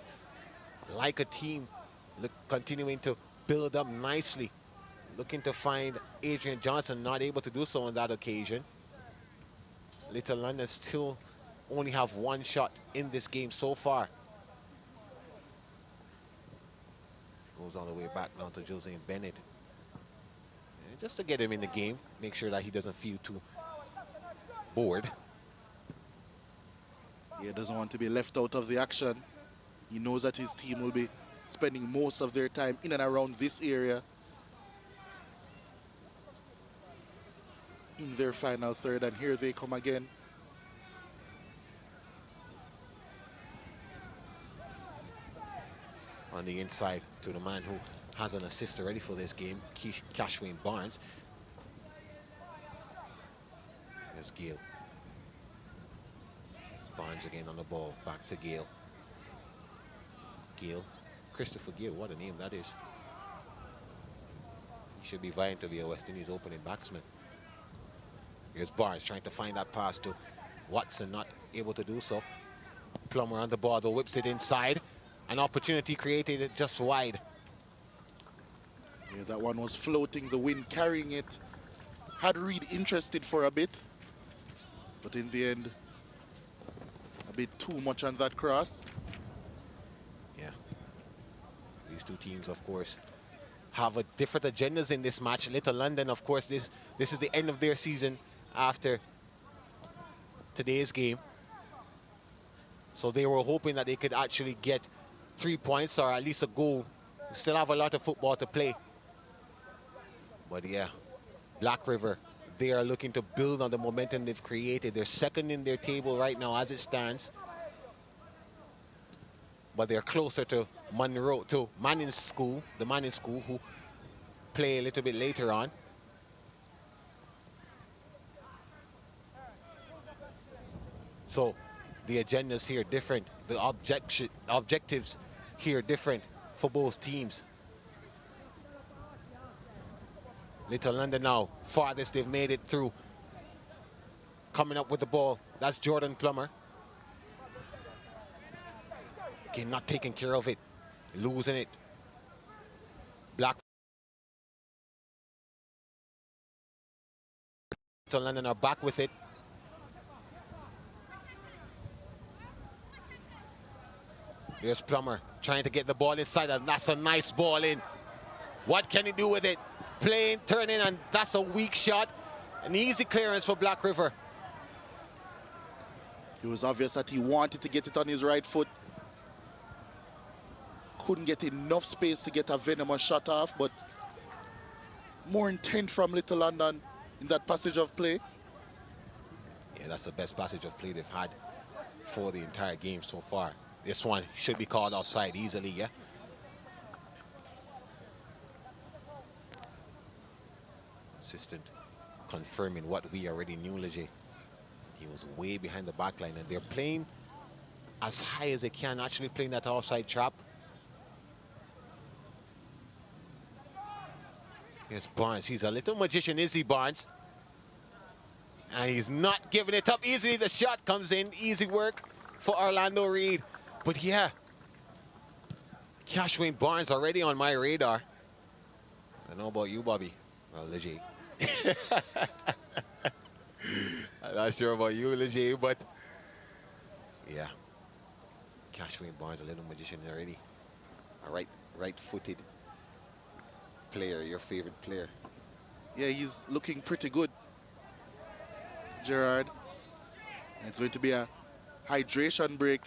like a team, continuing to build up nicely. Looking to find Adrian Johnson, not able to do so on that occasion. Little London still only have 1 shot in this game so far. Goes all the way back down to Jose Bennett. And just to get him in the game, make sure that he doesn't feel too bored. He doesn't want to be left out of the action. He knows that his team will be spending most of their time in and around this area in their final third, and here they come again. On the inside to the man who has an assist already for this game, Cashwayne Barnes. There's Gale. Barnes again on the ball, back to Gale. Gale, Christopher Gale, what a name that is. He should be vying to be a West Indies opening batsman. Here's Barnes trying to find that pass to Watson, not able to do so. Plummer on the ball, though, whips it inside. An opportunity created just wide. Yeah, that one was floating, the wind carrying it. Had Reed interested for a bit, but in the end, a bit too much on that cross. Yeah. These two teams, of course, have a different agendas in this match. Little London, of course, this is the end of their season after today's game. So they were hoping that they could actually get 3 points or at least a goal. We still have a lot of football to play. But yeah, Black River, they are looking to build on the momentum they've created. They're second in their table right now as it stands. But they're closer to Manning School, the Manning School, who play a little bit later on. So the agendas here different. The objectives here different for both teams. Little London now, farthest they've made it through. Coming up with the ball, that's Jordan Plummer. Again, not taking care of it, losing it. Black Little London are back with it. Here's Plummer trying to get the ball inside, and that's a nice ball in. What can he do with it? Playing, turning, and that's a weak shot. An easy clearance for Black River. It was obvious that he wanted to get it on his right foot. Couldn't get enough space to get a venomous shot off, but more intent from Little London in that passage of play. Yeah, that's the best passage of play they've had for the entire game so far. This one should be called offside easily, yeah? Assistant confirming what we already knew, Leger. He was way behind the back line, and they're playing as high as they can, actually playing that offside trap. Here's Barnes. He's a little magician, is he, Barnes? And he's not giving it up easily. The shot comes in. Easy work for Orlando Reed. But yeah, Cashwayne Barnes already on my radar. I don't know about you, Bobby. Well, Leger. I'm not sure about you, Leger, but yeah, Cashwayne Barnes, a little magician already. A right-footed player, your favorite player. Yeah, he's looking pretty good, Gerard. It's going to be a hydration break.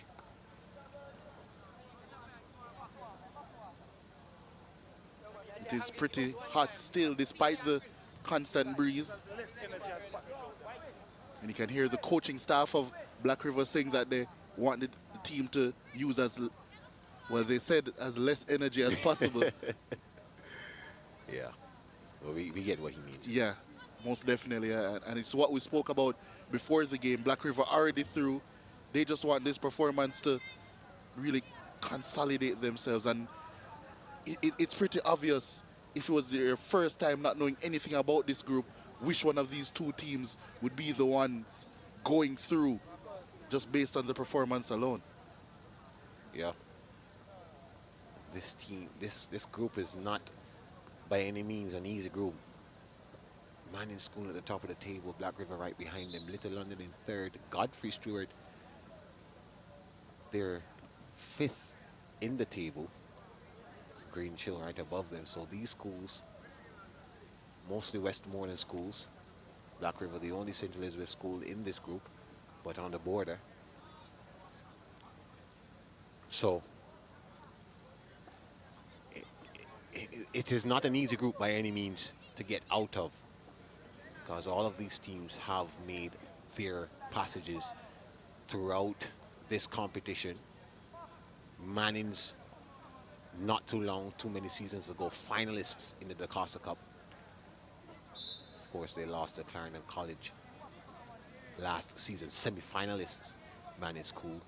It is pretty hot still, despite the constant breeze. And you can hear the coaching staff of Black River saying that they wanted the team to use as, well, they said as less energy as possible. Yeah, well, we get what he means. Yeah, most definitely. And it's what we spoke about before the game. Black River already through. They just want this performance to really consolidate themselves. And it's pretty obvious, if it was their first time not knowing anything about this group, which one of these two teams would be the ones going through just based on the performance alone. Yeah. This team, this group is not by any means an easy group. Manning School at the top of the table, Black River right behind them, Little London in third, Godfrey Stewart, they're fifth in the table, Green Chill right above them. So these schools, mostly Westmoreland schools, Black River the only St. Elizabeth school in this group, but on the border. So it is not an easy group by any means to get out of, because all of these teams have made their passages throughout this competition. Manning's not too many seasons ago, finalists in the DaCosta Cup. Of course, they lost to Clarendon College last season, semi-finalists, Manning School.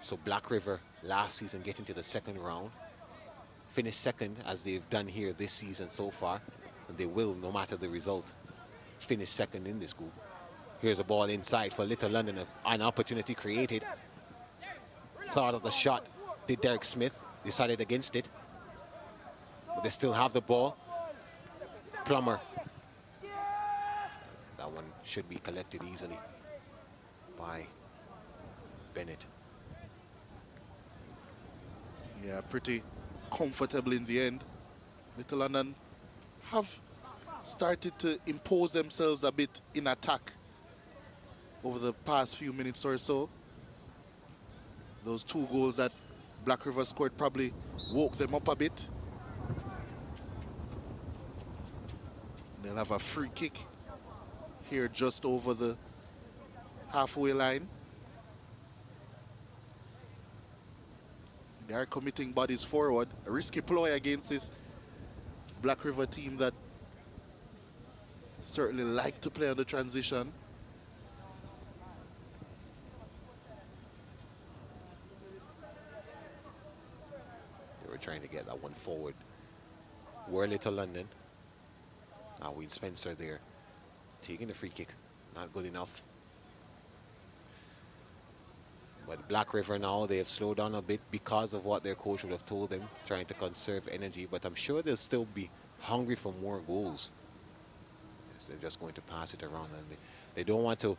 So Black River last season getting to the second round, finished second as they've done here this season so far, and they will, no matter the result, finish second in this group. Here's a ball inside for Little London, an opportunity created. Thought of the shot, did Derek Smith, decided against it, but they still have the ball. Plummer, that one should be collected easily by Bennett. Yeah, pretty comfortable in the end. Little London have started to impose themselves a bit in attack over the past few minutes or so. Those two goals that Black River scored probably woke them up a bit. They'll have a free kick here just over the halfway line. They are committing bodies forward. A risky ploy against this Black River team that certainly like to play on the transition. trying to get that one forward. We're Little London. Now Wayne Spencer there, taking the free kick. Not good enough. But Black River now, they have slowed down a bit because of what their coach would have told them, trying to conserve energy. But I'm sure they'll still be hungry for more goals. Yes, they're just going to pass it around, and they don't want to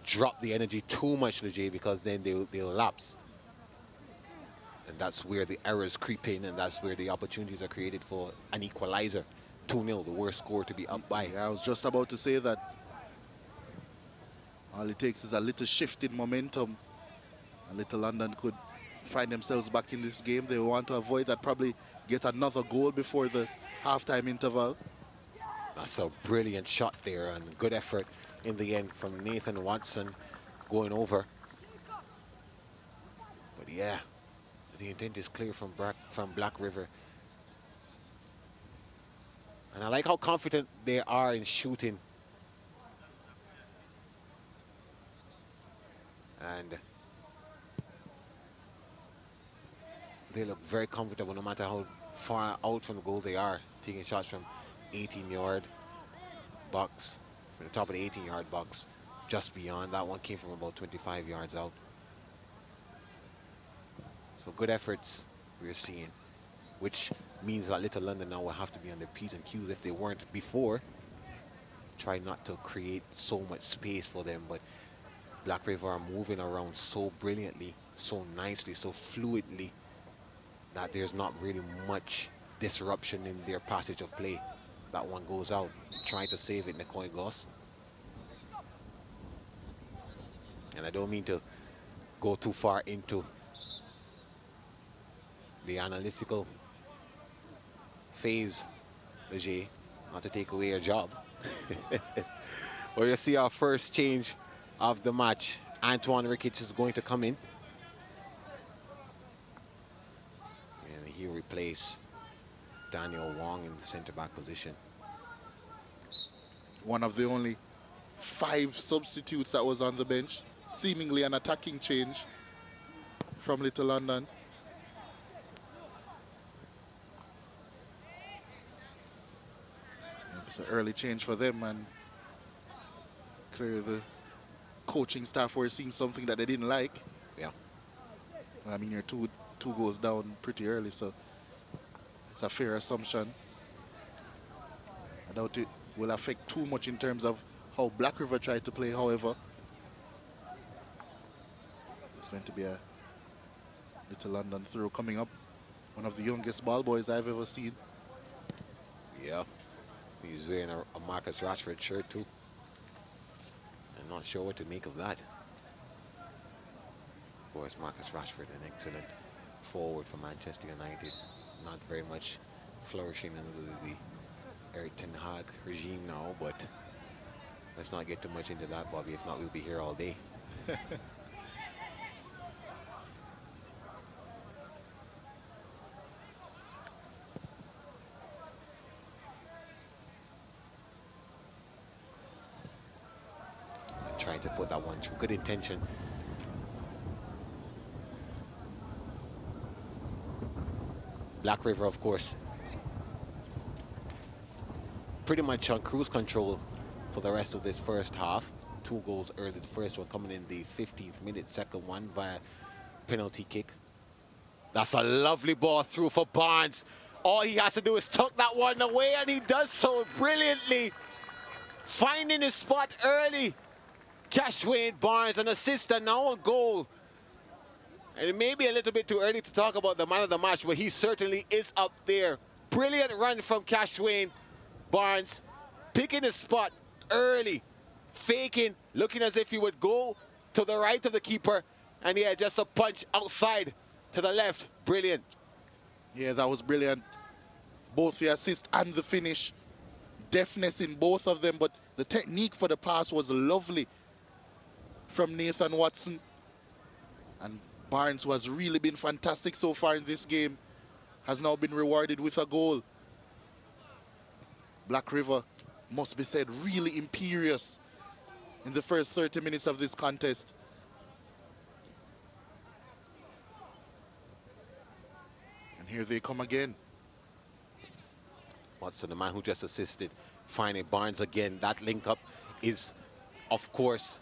drop the energy too much, Leger, because then they'll lapse. And that's where the errors creep in, and that's where the opportunities are created for an equalizer. 2-0, the worst score to be up by. Yeah, I was just about to say that. All it takes is a little shift in momentum, and Little London could find themselves back in this game. They want to avoid that, probably get another goal before the halftime interval. That's a brilliant shot there, and good effort in the end from Nathan Watson going over. But yeah, the intent is clear from Black River. And I like how confident they are in shooting. And they look very comfortable no matter how far out from the goal they are, taking shots from 18-yard box, from the top of the 18-yard box, just beyond. That one came from about 25 yards out. So good efforts we're seeing, which means that Little London now will have to be on their P's and Q's if they weren't before. Try not to create so much space for them, but Black River are moving around so brilliantly, so nicely, so fluidly, that there's not really much disruption in their passage of play. That one goes out, trying to save it, Nicoy Goss. And I don't mean to go too far into the analytical phase, Leger, not to take away your job. Well, you see our first change of the match. Antoine Ricketts is going to come in, and he'll replace Daniel Wong in the center back position. One of the only 5 substitutes that was on the bench, seemingly an attacking change from Little London. It's an early change for them, and clearly the coaching staff were seeing something that they didn't like. Yeah. I mean, you're two goals down pretty early, so it's a fair assumption. I doubt it will affect too much in terms of how Black River tried to play, however. It's going to be a Little London throw coming up. One of the youngest ball boys I've ever seen. Yeah. He's wearing a Marcus Rashford shirt too. I'm not sure what to make of that. Of course, Marcus Rashford, an excellent forward for Manchester United. Not very much flourishing under the Eric Ten Hag regime now, but let's not get too much into that, Bobby. If not, we'll be here all day. Trying to put that one through. Good intention. Black River, of course, pretty much on cruise control for the rest of this first half. 2 goals early. The first one coming in the 15th minute, second one via penalty kick. That's a lovely ball through for Barnes. All he has to do is tuck that one away, and he does so brilliantly, finding his spot early. Cashwayne Barnes, an assist and now a goal. And it may be a little bit too early to talk about the man of the match, but he certainly is up there. Brilliant run from Cashwayne Barnes, picking his spot early, faking, looking as if he would go to the right of the keeper, and he had just a punch outside to the left. Brilliant. Yeah, that was brilliant. Both the assist and the finish. Deftness in both of them, but the technique for the pass was lovely from Nathan Watson. And Barnes, who has really been fantastic so far in this game, has now been rewarded with a goal. Black River, must be said, really imperious in the first 30 minutes of this contest. Here they come again. Watson, the man who just assisted, finding Barnes again. That link up is, of course,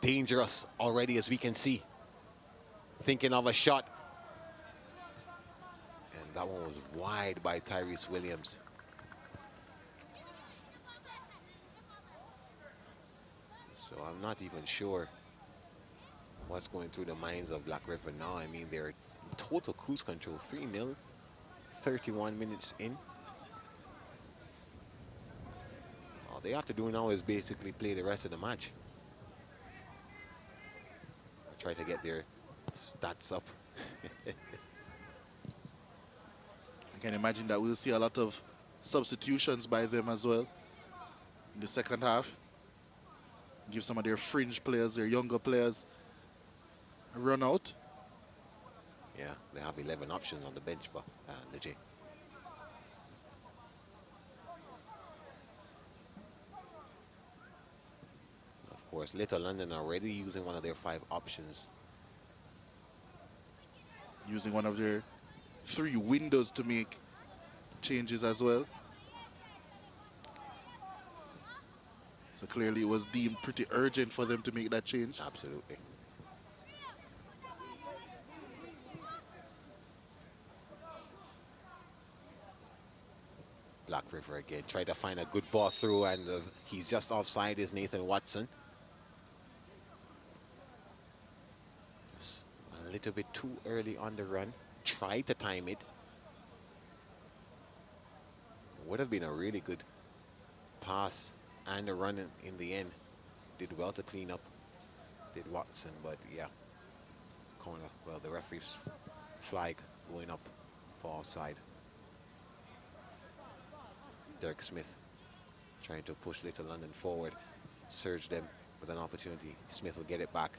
dangerous already, as we can see. Thinking of a shot. And that one was wide by Tyrese Williams. So I'm not even sure what's going through the minds of Black River now. I mean, they're in total cruise control, 3-0, 31 minutes in. All they have to do now is basically play the rest of the match. Try to get their stats up. I can imagine that we'll see a lot of substitutions by them as well in the second half. Give some of their fringe players, their younger players, a run out. Yeah, they have 11 options on the bench, but legit. Of course, Little London already using one of their 5 options. Using one of their 3 windows to make changes as well. So clearly it was deemed pretty urgent for them to make that change. Absolutely. Black River again, try to find a good ball through, and he's just offside, is Nathan Watson. Just a little bit too early on the run. Tried to time it. Would have been a really good pass and a run in the end. Did well to clean up, did Watson, but yeah. Corner, well, the referee's flag going up for offside. Derek Smith trying to push Little London forward, surge them with an opportunity. Smith will get it back,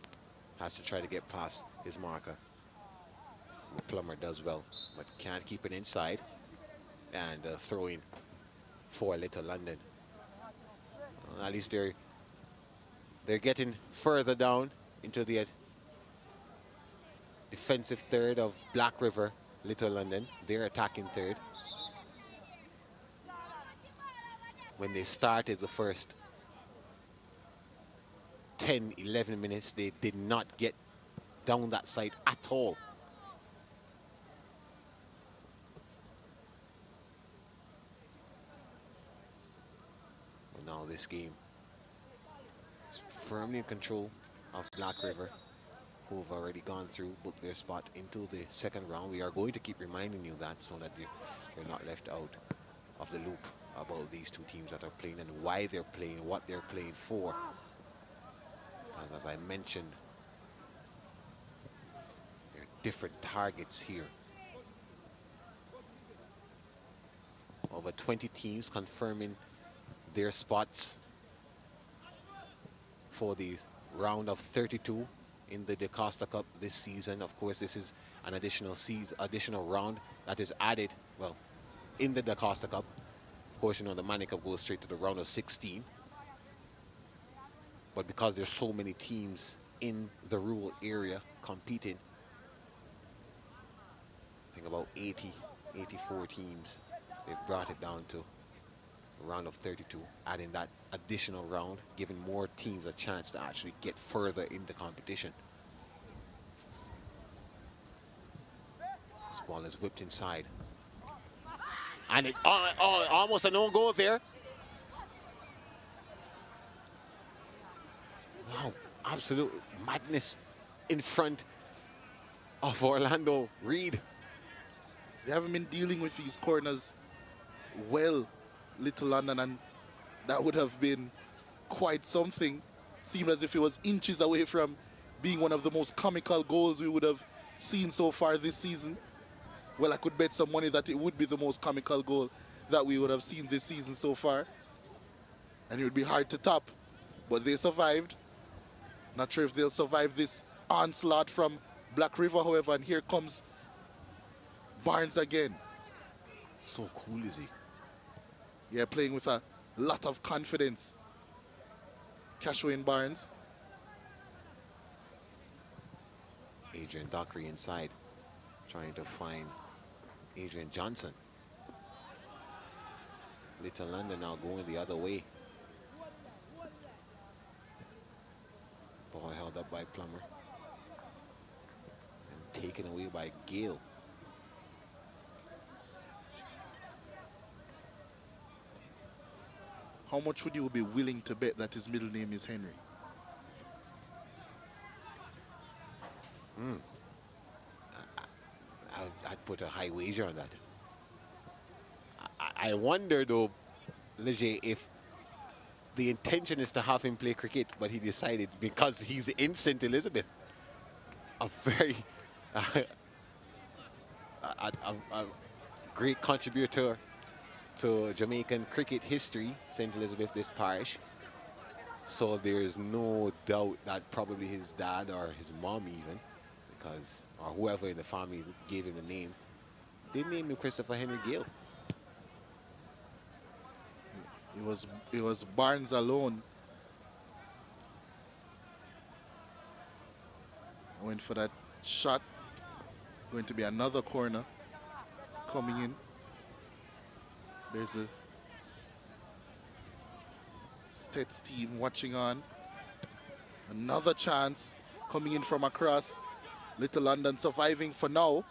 has to try to get past his marker. Plummer does well, but can't keep it inside, and throw in for Little London. At least they're getting further down into the defensive third of Black River. Little London, they're attacking third. When they started the first 10, 11 minutes, they did not get down that side at all. And now this game is firmly in control of Black River, who have already gone through, booked their spot into the second round. We are going to keep reminding you that, so that you're not left out of the loop about these two teams that are playing and why they're playing, what they're playing for. As I mentioned, there are different targets here. Over 20 teams confirming their spots for the round of 32 in the DaCosta Cup this season. Of course, this is an additional round that is added, well, in the DaCosta Cup. Of course, you know, the Manny Cup goes straight to the round of 16. But because there's so many teams in the rural area competing, I think about 80, 84 teams, they've brought it down to a round of 32, adding that additional round, giving more teams a chance to actually get further in the competition. This ball is whipped inside. And it almost a no-goal there. Wow, absolute madness in front of Orlando Reed. They haven't been dealing with these corners well, Little London, and that would have been quite something. Seemed as if it was inches away from being one of the most comical goals we would have seen so far this season. Well, I could bet some money that it would be the most comical goal that we would have seen this season so far. And it would be hard to top, but they survived. Not sure if they'll survive this onslaught from Black River, however, and here comes Barnes again. So cool is he? Yeah, playing with a lot of confidence. Cashway Barnes. Adrian Dockery inside, trying to find Adrian Johnson. Little London now going the other way. Ball held up by Plummer. And taken away by Gale. How much would you be willing to bet that his middle name is Henry? I'd put a high wager on that. I wonder though, Leger, if the intention is to have him play cricket, but he decided because he's in St. Elizabeth, a very a great contributor to Jamaican cricket history, St. Elizabeth, this parish. So there's no doubt that probably his dad or his mom even, because or whoever in the family gave him the name, they named him Christopher Henry Gale. It was Barnes alone. Went for that shot. Going to be another corner coming in. There's a States team watching on. Another chance coming in from across. Little London surviving for now.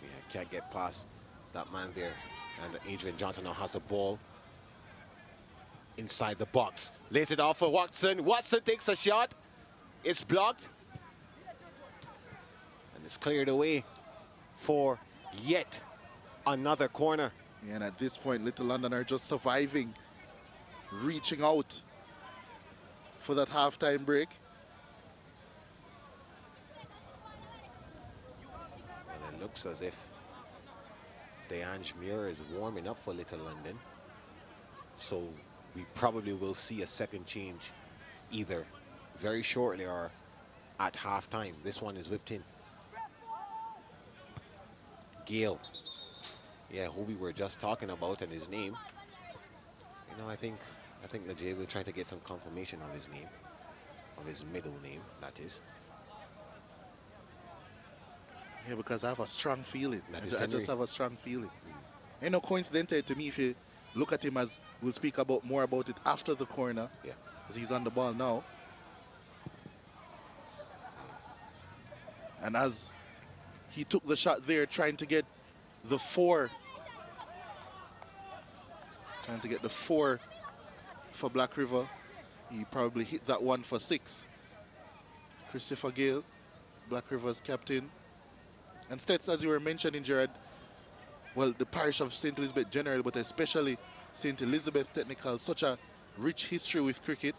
Yeah, can't get past that man there. And Adrian Johnson now has the ball inside the box. Lays it off for Watson. Watson takes a shot. It's blocked. And it's cleared away for yet another corner. Yeah, and at this point, Little London are just surviving, reaching out for that halftime break. And it looks as if DeAnge Muir is warming up for Little London. So we probably will see a second change either very shortly or at halftime. This one is whipped in. Gale. Yeah, who we were just talking about and his name. You know, I think Leger will try to get some confirmation on his name, of his middle name, that is. Yeah, because I have a strong feeling. I Henry. just have a strong feeling. You know, coincidentally to me, if you look at him, as we'll speak about more about it after the corner, Yeah. because he's on the ball now. And as he took the shot there, trying to get the four. Trying to get the 4 for Black River. He probably hit that one for 6. Christopher Gale, Black River's captain. And Stets, as you were mentioning, Gerard, well, the parish of St. Elizabeth generally, but especially St. Elizabeth Technical, such a rich history with cricket.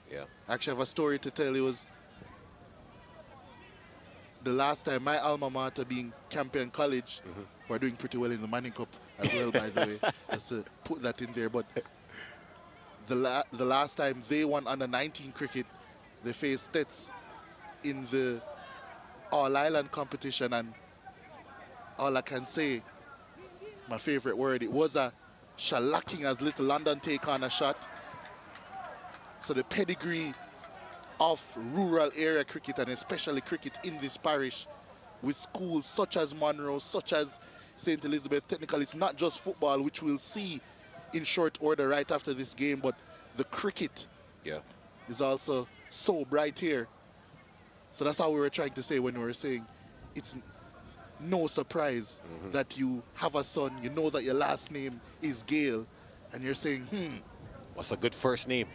Yeah. I actually have a story to tell. It was the last time my alma mater, being Campion College, were doing pretty well in the Manning Cup as well, by the way, just to put that in there. But the last time they won under 19 cricket, they faced Stets in the All-Island competition, and all I can say, my favorite word, it was a shellacking as Little London take on a shot. So the pedigree of rural area cricket, and especially cricket in this parish, with schools such as Monroe, such as St. Elizabeth Technical, it's not just football, which we'll see in short order right after this game, but the cricket is also so bright here. So that's how we were trying to say when we were saying it's no surprise that you have a son, you know that your last name is Gale, and you're saying, what's a good first name?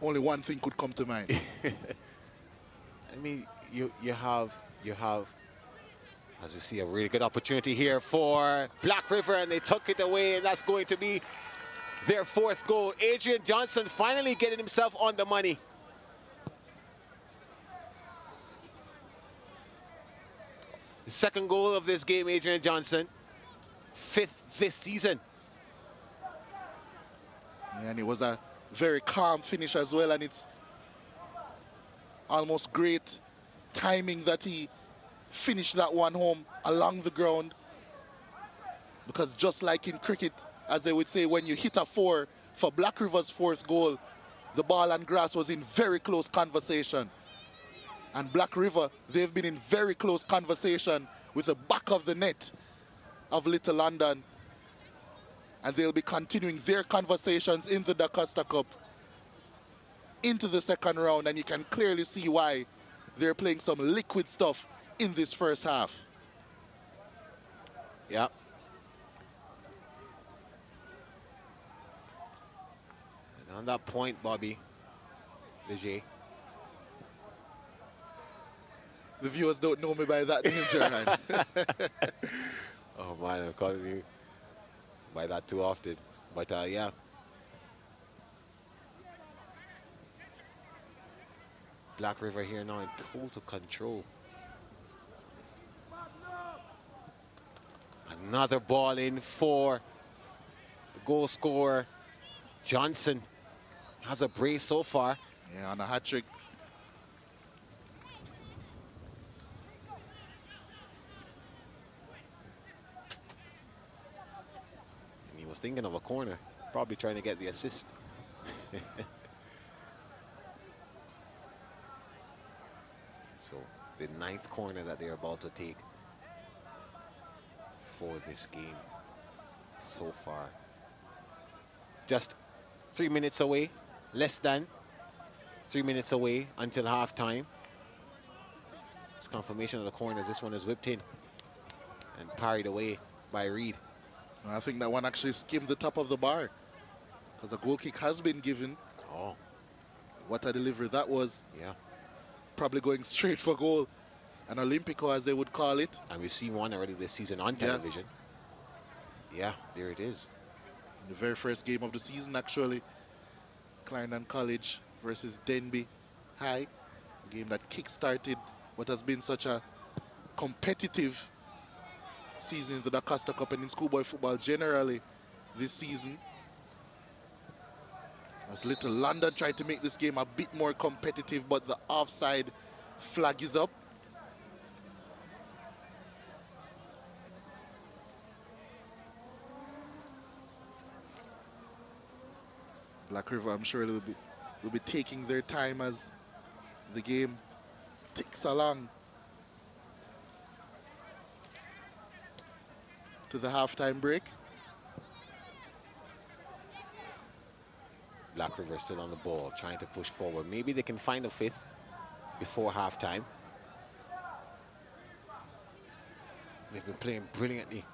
Only one thing could come to mind. I mean, you have, as you see, a really good opportunity here for Black River, and they took it away, and that's going to be their 4th goal. Adrian Johnson finally getting himself on the money. The 2nd goal of this game, Adrian Johnson, 5th this season. And it was a very calm finish as well, and it's almost great timing that he finished that one home along the ground, because just like in cricket, as they would say, when you hit a 4 for Black River's 4th goal, the ball and grass was in very close conversation, And Black River, they've been in very close conversation with the back of the net of Little London. And they'll be continuing their conversations in the DaCosta Cup into the second round. And you can clearly see why they're playing some liquid stuff in this first half. Yeah. And on that point, Bobby, Liga. The viewers don't know me by that name, German. Oh man, I'm calling you by that too often. But yeah. Black River here now in total control. Another ball in for the goal scorer. Johnson has a brace so far. Yeah, on a hat-trick. And he was thinking of a corner, probably trying to get the assist. So the 9th corner that they're about to take for this game so far. Just 3 minutes away, less than 3 minutes away until halftime. It's confirmation of the corners. This one is whipped in and parried away by Reed. I think that one actually skimmed the top of the bar because a goal kick has been given. Oh. What a delivery that was. Yeah. Probably going straight for goal. An Olympico, as they would call it. And we've seen one already this season on television. Yeah, there it is. The very first game of the season, actually. Clarendon College versus Denby High. A game that kick-started what has been such a competitive season in the DaCosta Cup and in schoolboy football generally this season. As Little London tried to make this game a bit more competitive, but the offside flag is up. Black River, I'm sure will be taking their time as the game ticks along to the halftime break. Black River still on the ball, trying to push forward. Maybe they can find a 5th before halftime. They've been playing brilliantly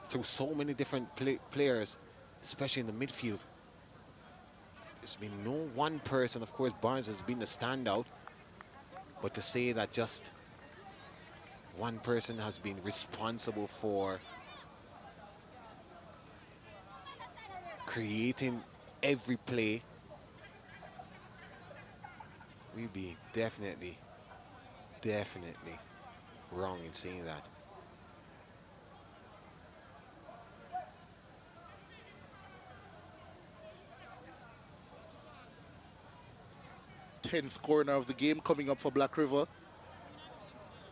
through so many different players, especially in the midfield. There's been no one person. Of course, Barnes has been the standout, but to say that just one person has been responsible for creating every play, we'd be definitely wrong in saying that. Tenth corner of the game coming up for Black River.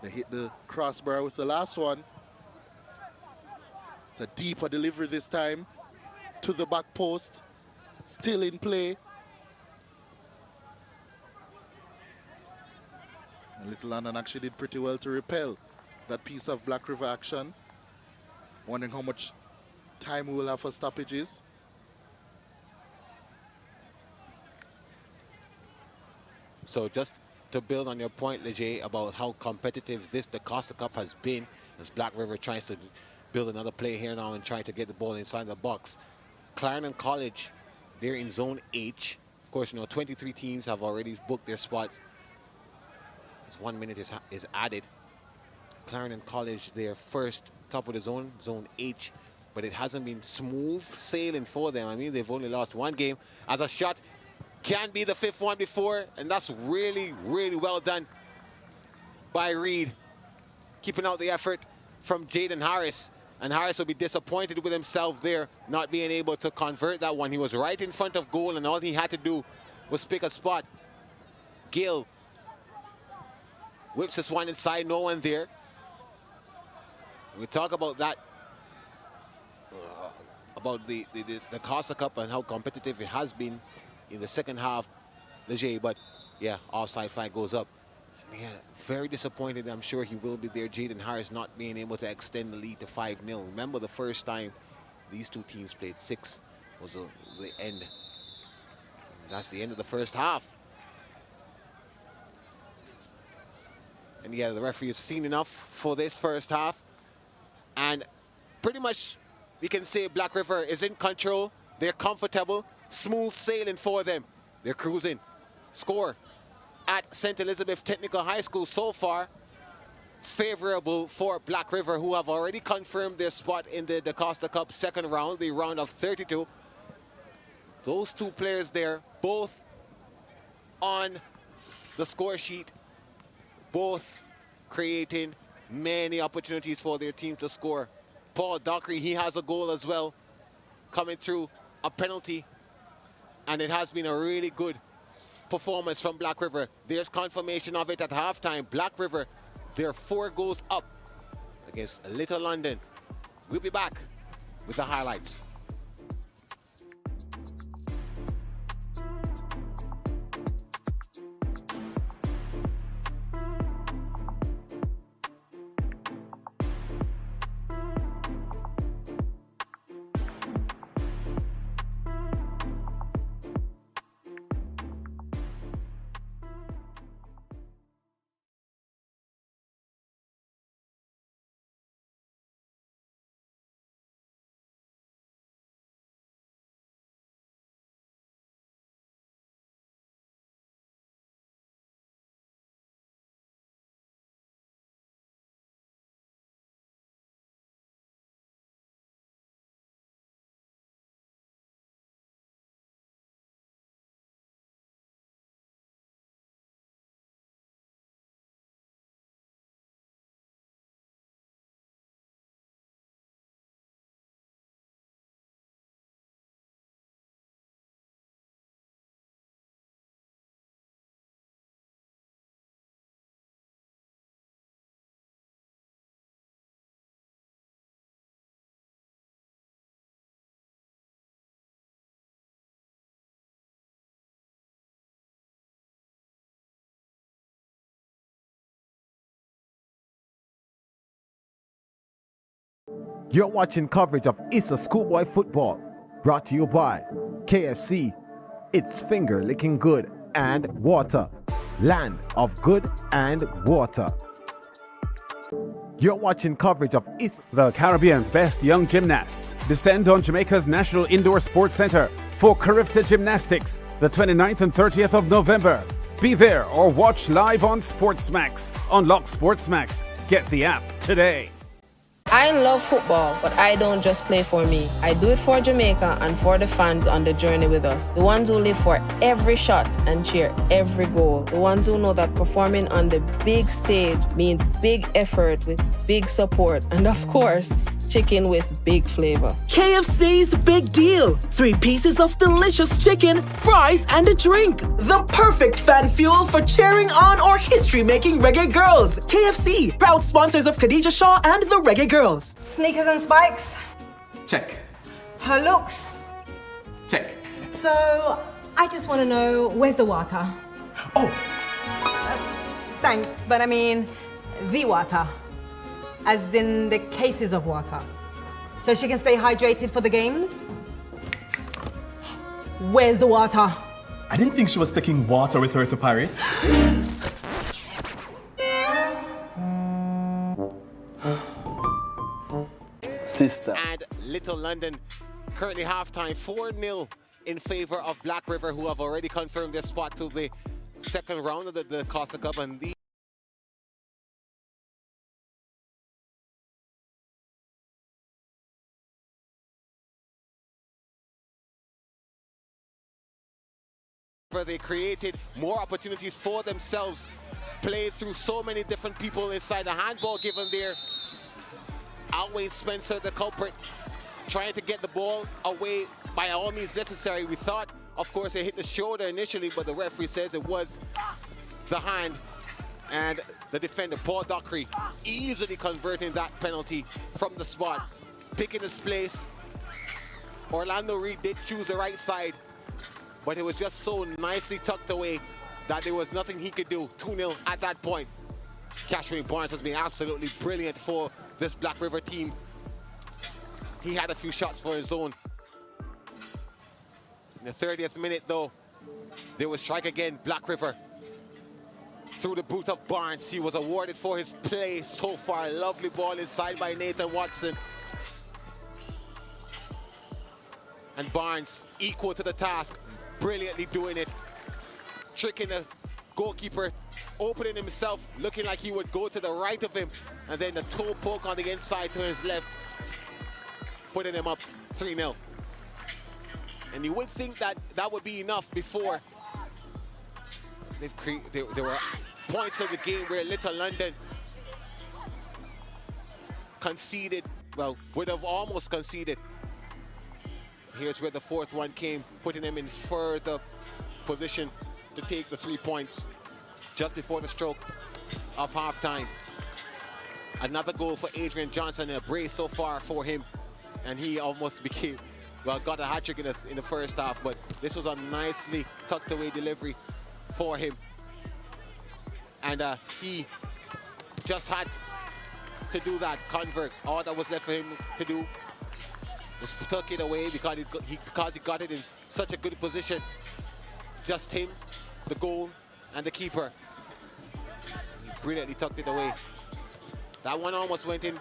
They hit the crossbar with the last one. It's a deeper delivery this time to the back post. Still in play. And Little London actually did pretty well to repel that piece of Black River action. Wondering how much time we will have for stoppages. So just to build on your point, Leger, about how competitive this DaCosta Cup has been, as Black River tries to build another play here now and try to get the ball inside the box. Clarendon College, they're in Zone H. Of course, 23 teams have already booked their spots. As 1 minute is added. Clarendon College, their first top of the zone, Zone H, but it hasn't been smooth sailing for them. I mean, they've only lost one game. As a shot can be the 5th one before, and that's really well done by Reed. Keeping out the effort from Jaden Harris. And Harris will be disappointed with himself there, not being able to convert that one. He was right in front of goal, and all he had to do was pick a spot. Gill whips this one inside, no one there. We talk about that, about the Costa Cup and how competitive it has been in the second half, Leger, but yeah, offside flag goes up. Yeah, very disappointed. I'm sure he will be there. Jaden Harris not being able to extend the lead to 5-0. Remember the first time these two teams played, 6 was the end. That's the end of the first half. And yeah, the referee has seen enough for this first half. And pretty much we can say Black River is in control. They're comfortable, smooth sailing for them. They're cruising. Score at St. Elizabeth Technical High School so far favorable for Black River, who have already confirmed their spot in the DaCosta Cup second round, the round of 32. Those two players there, both on the score sheet, both creating many opportunities for their team to score. Paul Dockery, he has a goal as well, coming through a penalty, and it has been a really good performance from Black River. There's confirmation of it at halftime. Black River, they're 4 goals up against Little London. We'll be back with the highlights. You're watching coverage of ISSA schoolboy football, brought to you by KFC, It's Finger Licking Good, and Water, Land of Good and Water. You're watching coverage of ISSA. The Caribbean's best young gymnasts descend on Jamaica's National Indoor Sports Centre for Carifta Gymnastics, the 29th and 30th of November. Be there or watch live on Sportsmax. Unlock Sportsmax. Get the app today. I love football, but I don't just play for me. I do it for Jamaica and for the fans on the journey with us. The ones who live for every shot and cheer every goal. The ones who know that performing on the big stage means big effort with big support. And of course, chicken with big flavor. KFC's big deal. 3 pieces of delicious chicken, fries, and a drink. The perfect fan fuel for cheering on or history-making reggae girls. KFC, proud sponsors of Khadija Shaw and the Reggae Girls. Sneakers and spikes? Check. Her looks? Check. So, I just want to know, where's the water? Oh! Thanks, but I mean, the water. As in the cases of water. So she can stay hydrated for the games? Where's the water? I didn't think she was taking water with her to Paris. Sister. And Little London, currently halftime 4-0 in favor of Black River, who have already confirmed their spot to the second round of the DaCosta Cup. And these they created more opportunities for themselves, played through so many different people inside the handball given there. Outweighing Spencer, the culprit, trying to get the ball away by all means necessary. We thought, of course, it hit the shoulder initially, but the referee says it was the hand. And the defender, Paul Dockery, easily converting that penalty from the spot, picking his place. Orlando Reed did choose the right side, but it was just so nicely tucked away that there was nothing he could do. 2-0 at that point. Cashmere Barnes has been absolutely brilliant for this Black River team. He had a few shots for his own. In the 30th minute, though, there was strike again. Black River through the boot of Barnes. He was awarded for his play so far. Lovely ball inside by Nathan Watson. And Barnes equal to the task, brilliantly doing it. Tricking the goalkeeper, opening himself, looking like he would go to the right of him. And then the toe poke on the inside to his left, putting him up 3-0. And you would think that that would be enough before there were points of the game where Little London conceded, well, would have almost conceded. Here's where the fourth one came, putting them in further position to take the 3 points just before the stroke of halftime. Another goal for Adrian Johnson, a brace so far for him, and he almost became, well, got a hat-trick in the first half, but this was a nicely tucked away delivery for him. And he just had to do that, convert. All that was left for him to do was tuck it away because he got it in such a good position. Just him, the goal, and the keeper. He brilliantly tucked it away. That one almost went in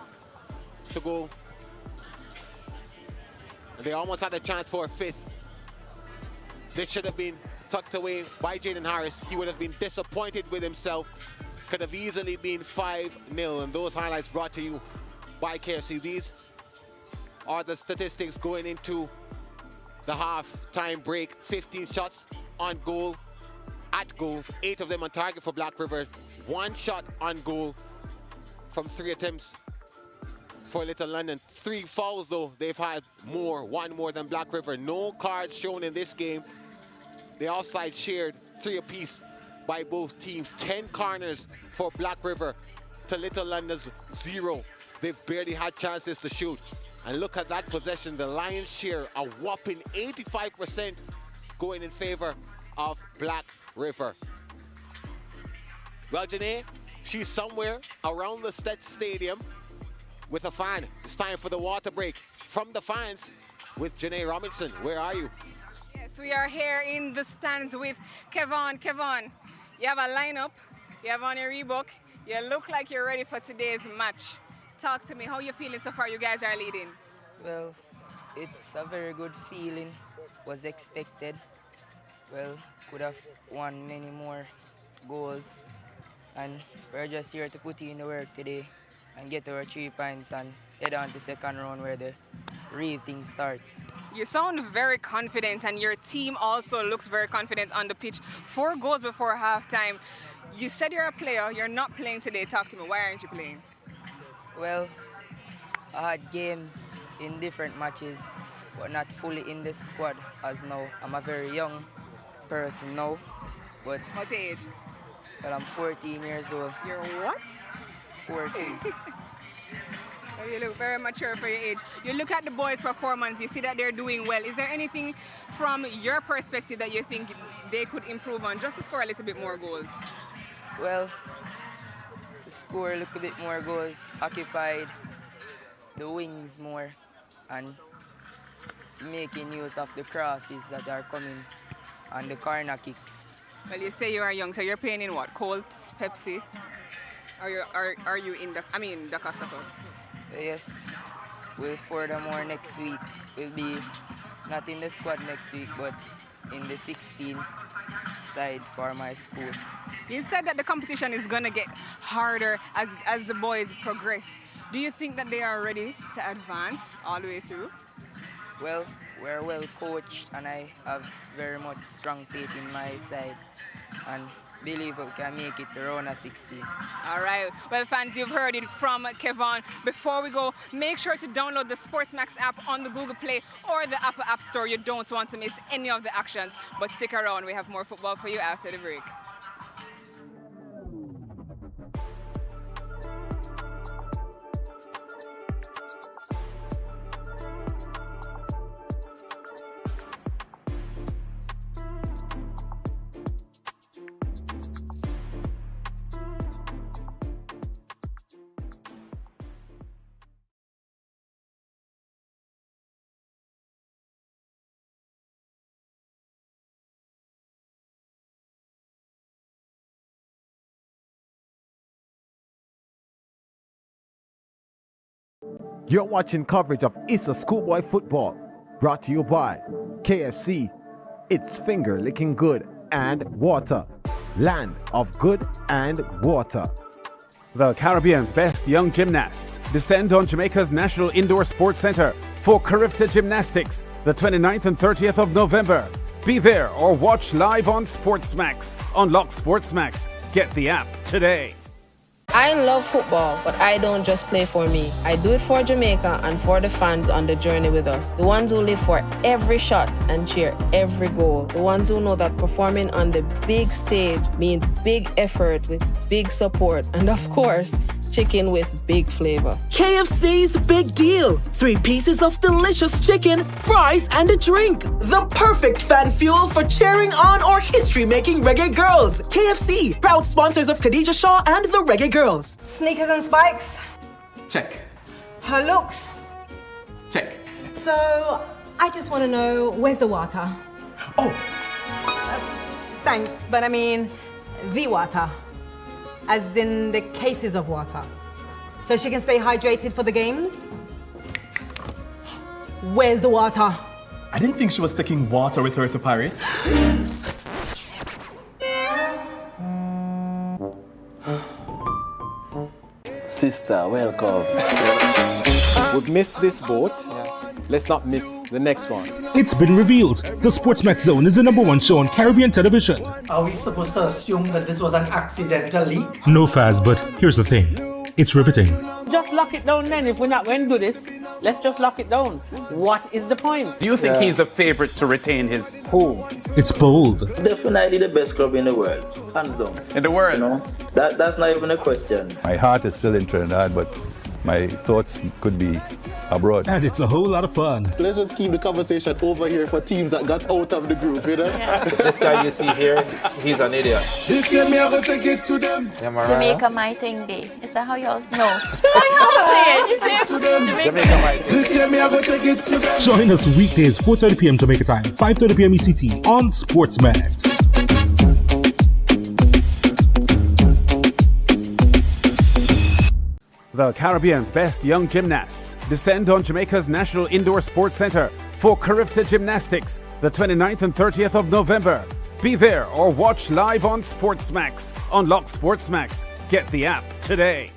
to go. And they almost had a chance for a fifth. This should have been tucked away by Jaden Harris. He would have been disappointed with himself. Could have easily been 5-0. And those highlights brought to you by KFC. These are the statistics going into the half-time break. 15 shots on goal, at goal, 8 of them on target for Black River. 1 shot on goal from 3 attempts for Little London. 3 fouls though, they've had more, 1 more than Black River. No cards shown in this game. The offside shared, 3 apiece by both teams. 10 corners for Black River to Little London's 0. They've barely had chances to shoot. And look at that possession, the lion's share, a whopping 85% going in favor of Black River. Well, Janae, she's somewhere around the stadium with a fan. It's time for the water break from the fans with Janae Robinson. Where are you? Yes, we are here in the stands with Kevon. Kevon, you have a lineup, you have on your Reebok, you look like you're ready for today's match. Talk to me, how you feeling so far? You guys are leading. Well, it's a very good feeling, was expected. Well, could have won many more goals, and we're just here to put in the work today and get our 3 points and head on to second round where the real thing starts. You sound very confident, and your team also looks very confident on the pitch. 4 goals before halftime. You said you're a player, you're not playing today. Talk to me, why aren't you playing? Well, I had games in different matches, but not fully in the squad as now. I'm a very young person now, but... What age? Well, I'm 14 years old. You're what? 14. Well, you look very mature for your age. You look at the boys' performance, you see that they're doing well. Is there anything from your perspective that you think they could improve on just to score a little bit more goals? Well, to score a little bit more goals, occupied the wings more and making use of the crosses that are coming and the corner kicks. Well, you say you are young, so you're playing in what? Colts, Pepsi? Are you in DaCosta? Yes, we'll furthermore next week. We'll be not in the squad next week, but in the 16 side for my school. You said that the competition is going to get harder as the boys progress. Do you think that they are ready to advance all the way through? Well, we're well coached, and I have very much strong faith in my side and believe we can make it to round of 16. All right. Well, fans, you've heard it from Kevon. Before we go, make sure to download the SportsMax app on the Google Play or the Apple App Store. You don't want to miss any of the actions. But stick around. We have more football for you after the break. You're watching coverage of ISSA Schoolboy Football, brought to you by KFC, It's Finger Licking Good, and Water, Land of Good and Water. The Caribbean's best young gymnasts descend on Jamaica's National Indoor Sports Centre for Carifta Gymnastics, the 29th and 30th of November. Be there or watch live on Sportsmax. Unlock Sportsmax. Get the app today. I love football, but I don't just play for me. I do it for Jamaica and for the fans on the journey with us. The ones who live for every shot and cheer every goal. The ones who know that performing on the big stage means big effort with big support. And of course, chicken with big flavor. KFC's Big Deal. 3 pieces of delicious chicken, fries, and a drink. The perfect fan fuel for cheering on or history-making reggae girls. KFC, proud sponsors of Khadija Shaw and the Reggae Girls. Sneakers and spikes. Check. Her looks. Check. So, I just want to know, where's the water? Oh, Thanks, but I mean, the water. As in the cases of water. So she can stay hydrated for the games? Where's the water? I didn't think she was taking water with her to Paris. Sister, welcome. We've missed this boat. Let's not miss the next one. It's been revealed. The Sportsmax Zone is the #1 show on Caribbean television. Are we supposed to assume that this was an accidental leak? No Faz, but here's the thing. It's riveting. Just lock it down then. If we're not going to do this, let's just lock it down. What is the point? Do you think he's a favorite to retain his home? It's bold. Definitely the best club in the world. Hands down. In the world? You know, that's not even a question. My heart is still in Trinidad, but my thoughts could be abroad. And it's a whole lot of fun. Let's just keep the conversation over here for teams that got out of the group, you know? Yeah. This guy you see here, he's an idiot. This year me I go take it to them. Jamaica my thing day. Is that how y'all know? Jamaica my thing. This year me I go take it to them. Join us weekdays 4:30 p.m. Jamaica time, 5:30 p.m. ECT on Sportsmax. The Caribbean's best young gymnasts descend on Jamaica's National Indoor Sports Centre for Carifta Gymnastics, the 29th and 30th of November. Be there or watch live on Sportsmax. Unlock Sportsmax. Get the app today.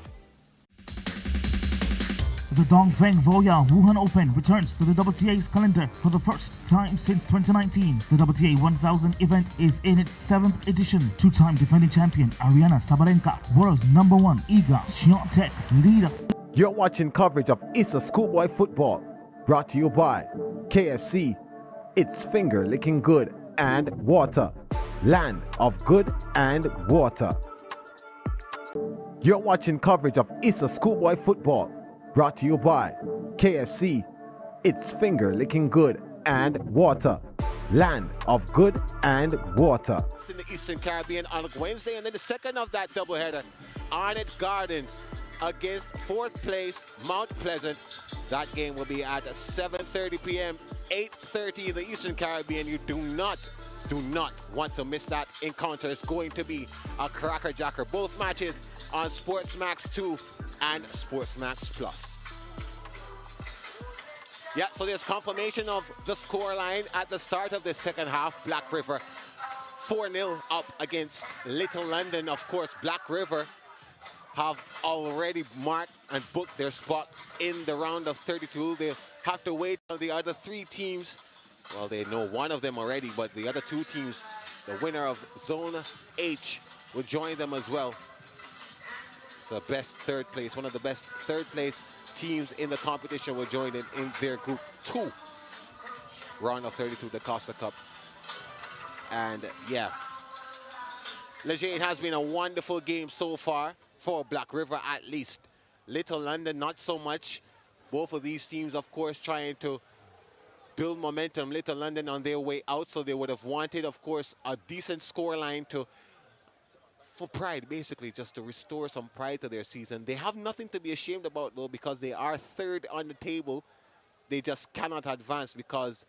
The Dongfeng Voya Wuhan Open returns to the WTA's calendar for the first time since 2019. The WTA 1000 event is in its 7th edition. Two-time defending champion Ariana Sabalenka, world #1 Iga Świątek leader. You're watching coverage of ISSA Schoolboy Football, brought to you by KFC, It's Finger Licking Good, and Water, Land of Good and Water. You're watching coverage of ISSA Schoolboy Football, brought to you by KFC, It's Finger Licking Good, and Water, Land of Good and Water. In the Eastern Caribbean on Wednesday, and then the second of that doubleheader, Arnett Gardens against 4th place Mount Pleasant. That game will be at 7:30 p.m., 8:30 in the Eastern Caribbean. You do not want to miss that encounter. It's going to be a cracker-jacker. Both matches on Sportsmax 2 and Sportsmax Plus. Yeah, so there's confirmation of the scoreline at the start of the second half. Black River 4-0 up against Little London. Of course, Black River have already marked and booked their spot in the round of 32. They have to wait till the other 3 teams. Well, they know one of them already, but the other 2 teams, the winner of Zone H, will join them as well. So best 3rd place, one of the best 3rd place teams in the competition will join in their Group 2 round of 32, the DaCosta Cup. And yeah, Lejeune has been a wonderful game so far for Black River, at least. Little London, not so much. Both of these teams, of course, trying to build momentum. Little London on their way out, so they would have wanted, of course, a decent scoreline for pride, basically, just to restore some pride to their season. They have nothing to be ashamed about, though, because they are 3rd on the table. They just cannot advance because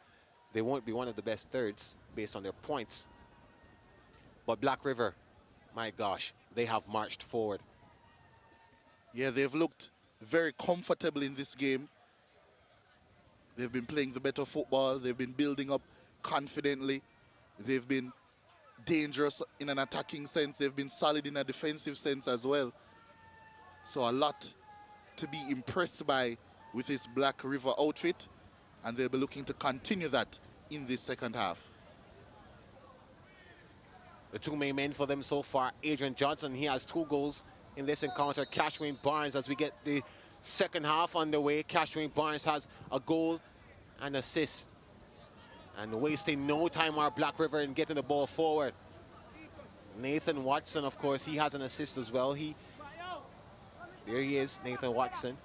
they won't be one of the best 3rds based on their points. But Black River, my gosh, they have marched forward. Yeah, they've looked very comfortable in this game. They've been playing the better football. They've been building up confidently. They've been dangerous in an attacking sense. They've been solid in a defensive sense as well. So a lot to be impressed by with this Black River outfit, and they'll be looking to continue that in this second half. The two main men for them so far, Adrian Johnson, he has 2 goals in this encounter. Cashwayne Barnes, as we get the second half underway, Cashwayne Barnes has a goal and assist. And wasting no time our Black River in getting the ball forward. Nathan Watson, of course, he has an assist as well. There he is, Nathan Watson.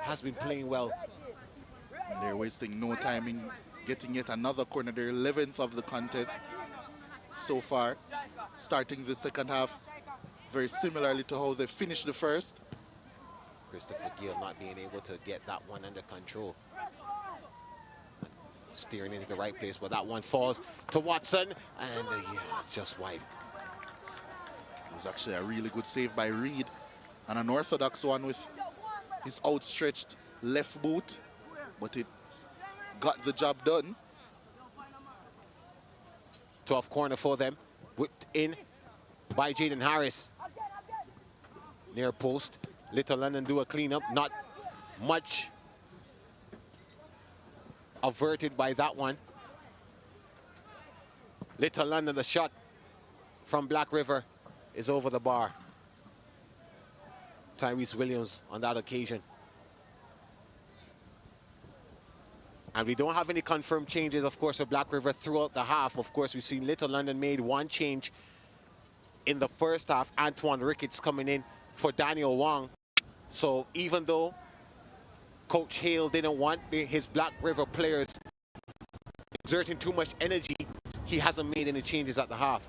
Has been playing well. And they're wasting no time in getting yet another corner. Their 11th of the contest so far. Starting the second half very similarly to how they finished the first. Christopher Gill not being able to get that one under control. Steering into the right place, but that one falls to Watson, and yeah, just wide. It was actually a really good save by Reed, and an orthodox one with his outstretched left boot, but it got the job done. Tough corner for them, whipped in by Jaden Harris. Near post, Little London do a cleanup, not much averted by that one. Little London, the shot from Black River is over the bar. Tyrese Williams on that occasion. And we don't have any confirmed changes, of course, for Black River throughout the half. Of course, we've seen Little London made 1 change in the first half. Antoine Ricketts coming in for Daniel Wong. So even though Coach Hale didn't want his Black River players exerting too much energy, he hasn't made any changes at the half.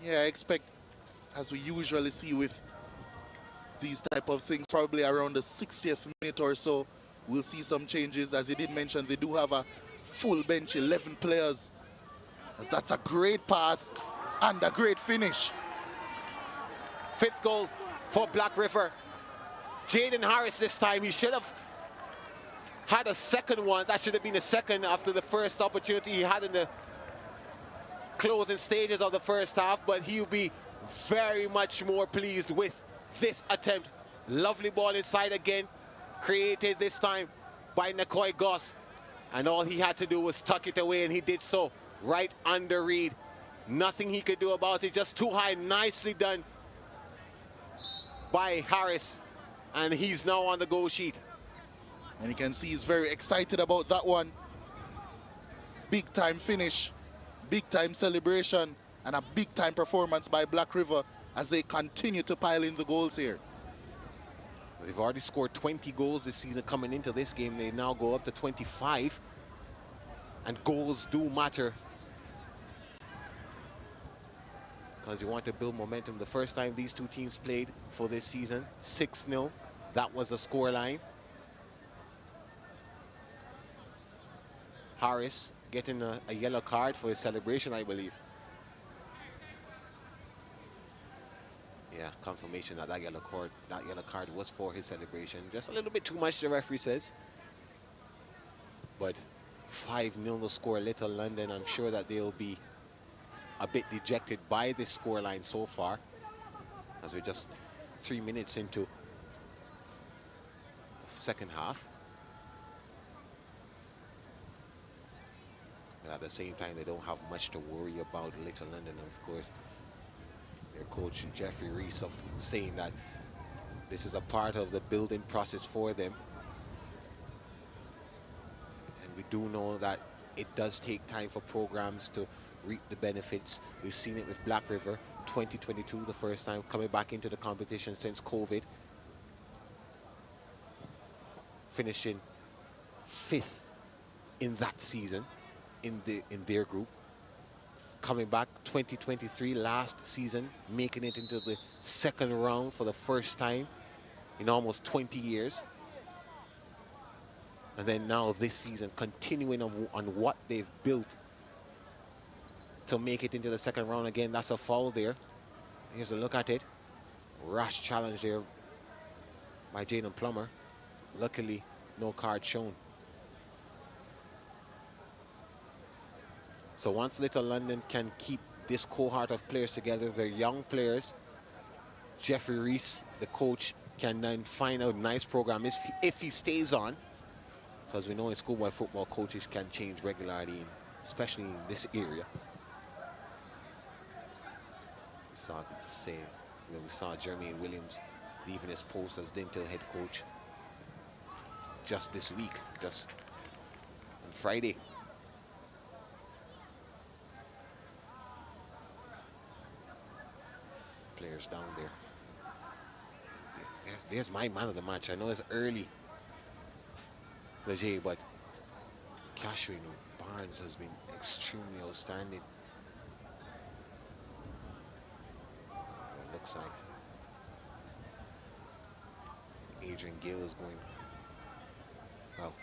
Yeah, I expect, as we usually see with these type of things, probably around the 60th minute or so, we'll see some changes. As he did mention, they do have a full bench, 11 players. As that's a great pass and a great finish. 5th goal for Black River. Jaden Harris this time, he should have had a second one. That should have been a second after the first opportunity he had in the closing stages of the first half, but he'll be very much more pleased with this attempt. Lovely ball inside again, created this time by Nakoy Goss, and all he had to do was tuck it away, and he did so right under Reed. Nothing he could do about it, just too high. Nicely done by Harris, and he's now on the goal sheet. And you can see he's very excited about that one. Big time finish, big time celebration, and a big time performance by Black River as they continue to pile in the goals here. They've already scored 20 goals this season. Coming into this game, they now go up to 25. And goals do matter, because you want to build momentum. The first time these two teams played for this season, 6-0. That was the scoreline. Harris getting a yellow card for his celebration, I believe. Yeah, confirmation that that yellow card was for his celebration. Just a little bit too much, the referee says. But 5-0 the score, Little London. I'm sure that they'll be a bit dejected by this scoreline so far, as we're just 3 minutes into the second half. But at the same time, they don't have much to worry about, Little London. Of course, their coach Jeffrey Reese saying that this is a part of the building process for them. And we do know that it does take time for programs to reap the benefits. We've seen it with Black River, 2022, the first time coming back into the competition since COVID. Finishing 5th in that season in their group. Coming back 2023, last season, making it into the second round for the first time in almost 20 years. And then now this season, continuing on what they've built to make it into the second round again. That's a foul there. Here's a look at it. Rash challenge there by Jaden Plummer. Luckily, no card shown. So once Little London can keep this cohort of players together, they're young players, Jeffrey Reese, the coach, can then find a nice program if he stays on, because we know in schoolboy football coaches can change regularly, especially in this area. We saw Jermaine Williams leaving his post as Dental head coach just this week, just on Friday. Players down there. There's my man of the match. I know it's early, Leger, but Cashway, Barnes has been extremely outstanding. It looks like Adrian Gill is going, well,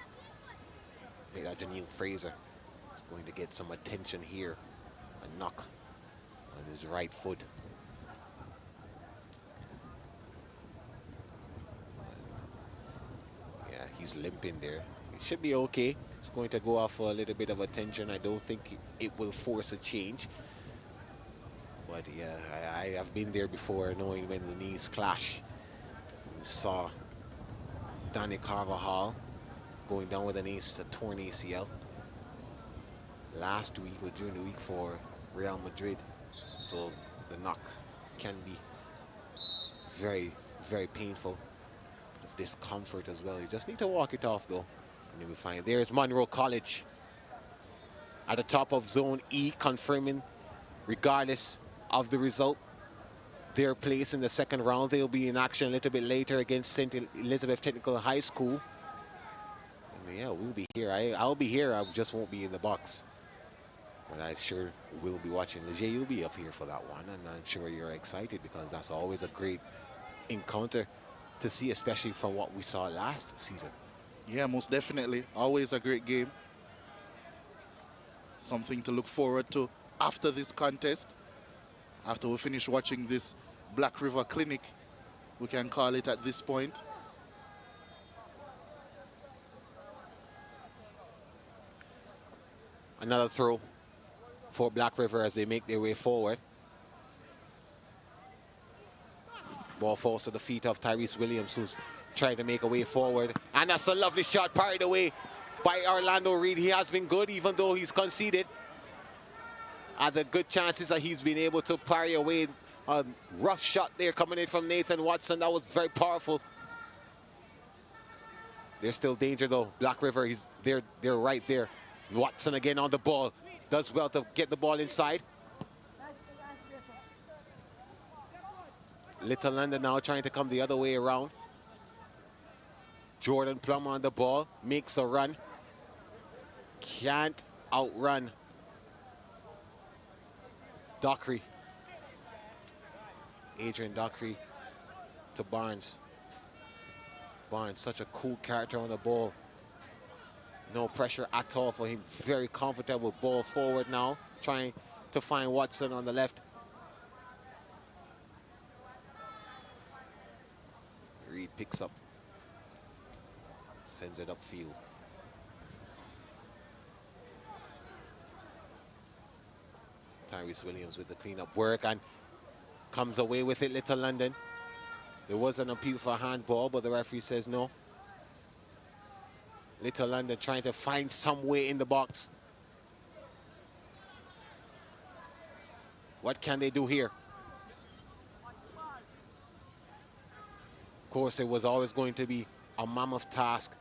maybe Janelle Fraser is going to get some attention here. A knock on his right foot. Yeah, he's limping there. It should be okay. It's going to go off for a little bit of attention. I don't think it will force a change. But yeah, I have been there before, knowing when the knees clash. We saw Danny Carvajal going down with a torn ACL last week or during the week for Real Madrid. So the knock can be very, very painful. Discomfort as well. You just need to walk it off though, and you'll be fine. There's Monroe College at the top of Zone E, confirming, regardless of the result, their place in the second round. They'll be in action a little bit later against St. Elizabeth Technical High School. And yeah, we'll be here. I'll be here. I just won't be in the box. But I sure will be watching. Leger, you'll be up here for that one, and I'm sure you're excited because that's always a great encounter to see, especially from what we saw last season. Yeah, most definitely. Always a great game. Something to look forward to after this contest. After we finish watching this Black River Clinic, we can call it at this point. Another throw for Black River as they make their way forward. Ball falls to the feet of Tyrese Williams, who's trying to make a way forward. And that's a lovely shot parried away by Orlando Reed. He has been good, even though he's conceded. The good chances that he's been able to parry away. A rough shot there coming in from Nathan Watson. That was very powerful. There's still danger though. Black River, they're right there. Watson again on the ball. Does well to get the ball inside. Little London now trying to come the other way around. Jordan Plum on the ball, makes a run. Can't outrun Dockery. Adrian Dockery to Barnes. Barnes, such a cool character on the ball. No pressure at all for him. Very comfortable ball forward now. Trying to find Watson on the left. Reed picks up. Sends it upfield. Tyrese Williams with the cleanup work and comes away with it, Little London. There was an appeal for a handball, but the referee says no. Little London trying to find some way in the box. What can they do here? Of course, it was always going to be a mammoth task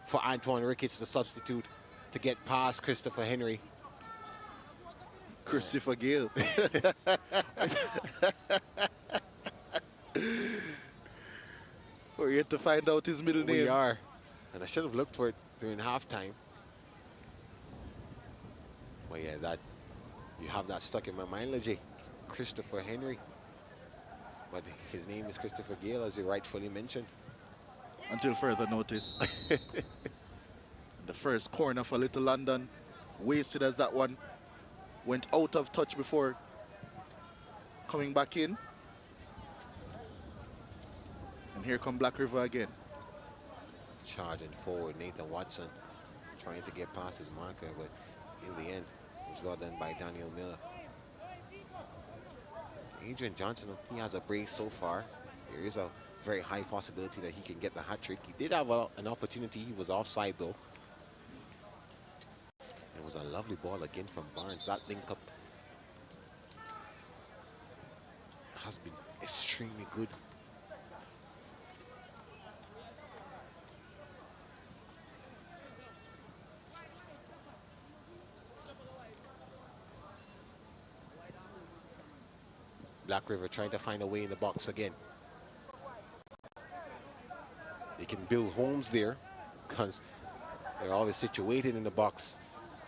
for Antoine Ricketts, the substitute, to get past Christopher Henry. Christopher Gale. We're yet to find out his middle name. We are. And I should have looked for it during halftime. But yeah, that you have that stuck in my mind, Leger. Christopher Henry. But his name is Christopher Gale, as you rightfully mentioned. Until further notice. The first corner for Little London, wasted as that one. Went out of touch before coming back in. And here come Black River again. Charging forward, Nathan Watson trying to get past his marker, but in the end, it was well done by Daniel Miller. Adrian Johnson, he has a brace so far. There is a very high possibility that he can get the hat trick. He did have an opportunity. He was offside though. It was a lovely ball again from Barnes. That link up has been extremely good. Black River trying to find a way in the box again. They can build homes there because they're always situated in the box.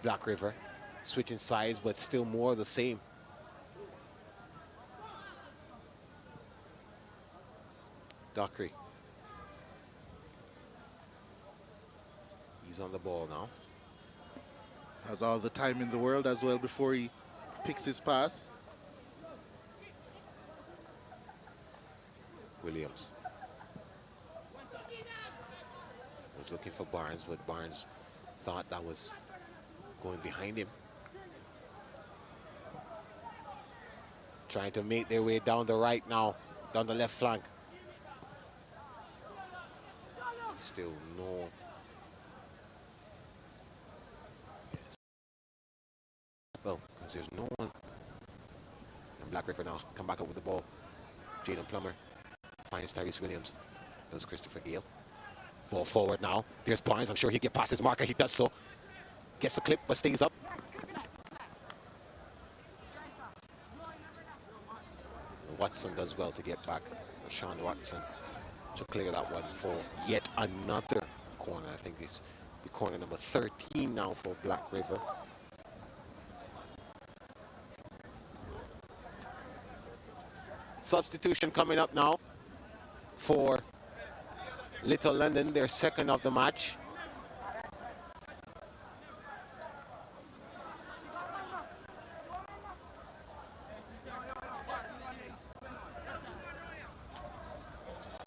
Black River switching sides, but still more of the same. Dockery. He's on the ball now. Has all the time in the world as well before he picks his pass. Williams was looking for Barnes, but Barnes thought that was going behind him. Trying to make their way down the right now, down the left flank. Still no. Well, because there's no one. And Black River now come back up with the ball. Jaden Plummer finds Tyrese Williams. Does Christopher Gale. Ball forward now. There's Barnes. I'm sure he'll get past his marker. He does so. Gets the clip, but stays up. Watson does well to get back. Sean Watson to clear that one for yet another corner. I think it's the corner number 13 now for Black River. Substitution coming up now for Little London, their second of the match.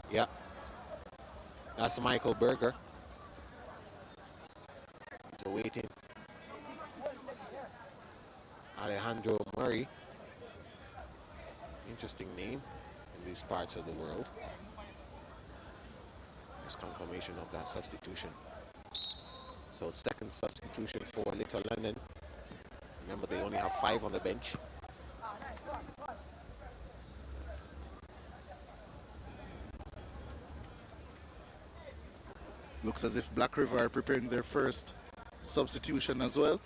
Yeah, that's Michael Berger. He's awaiting Alejandro Murray. Interesting name in these parts of the world. There's confirmation of that substitution. So second substitution for Little London. Remember, they only have 5 on the bench. Looks as if Black River are preparing their first substitution as well.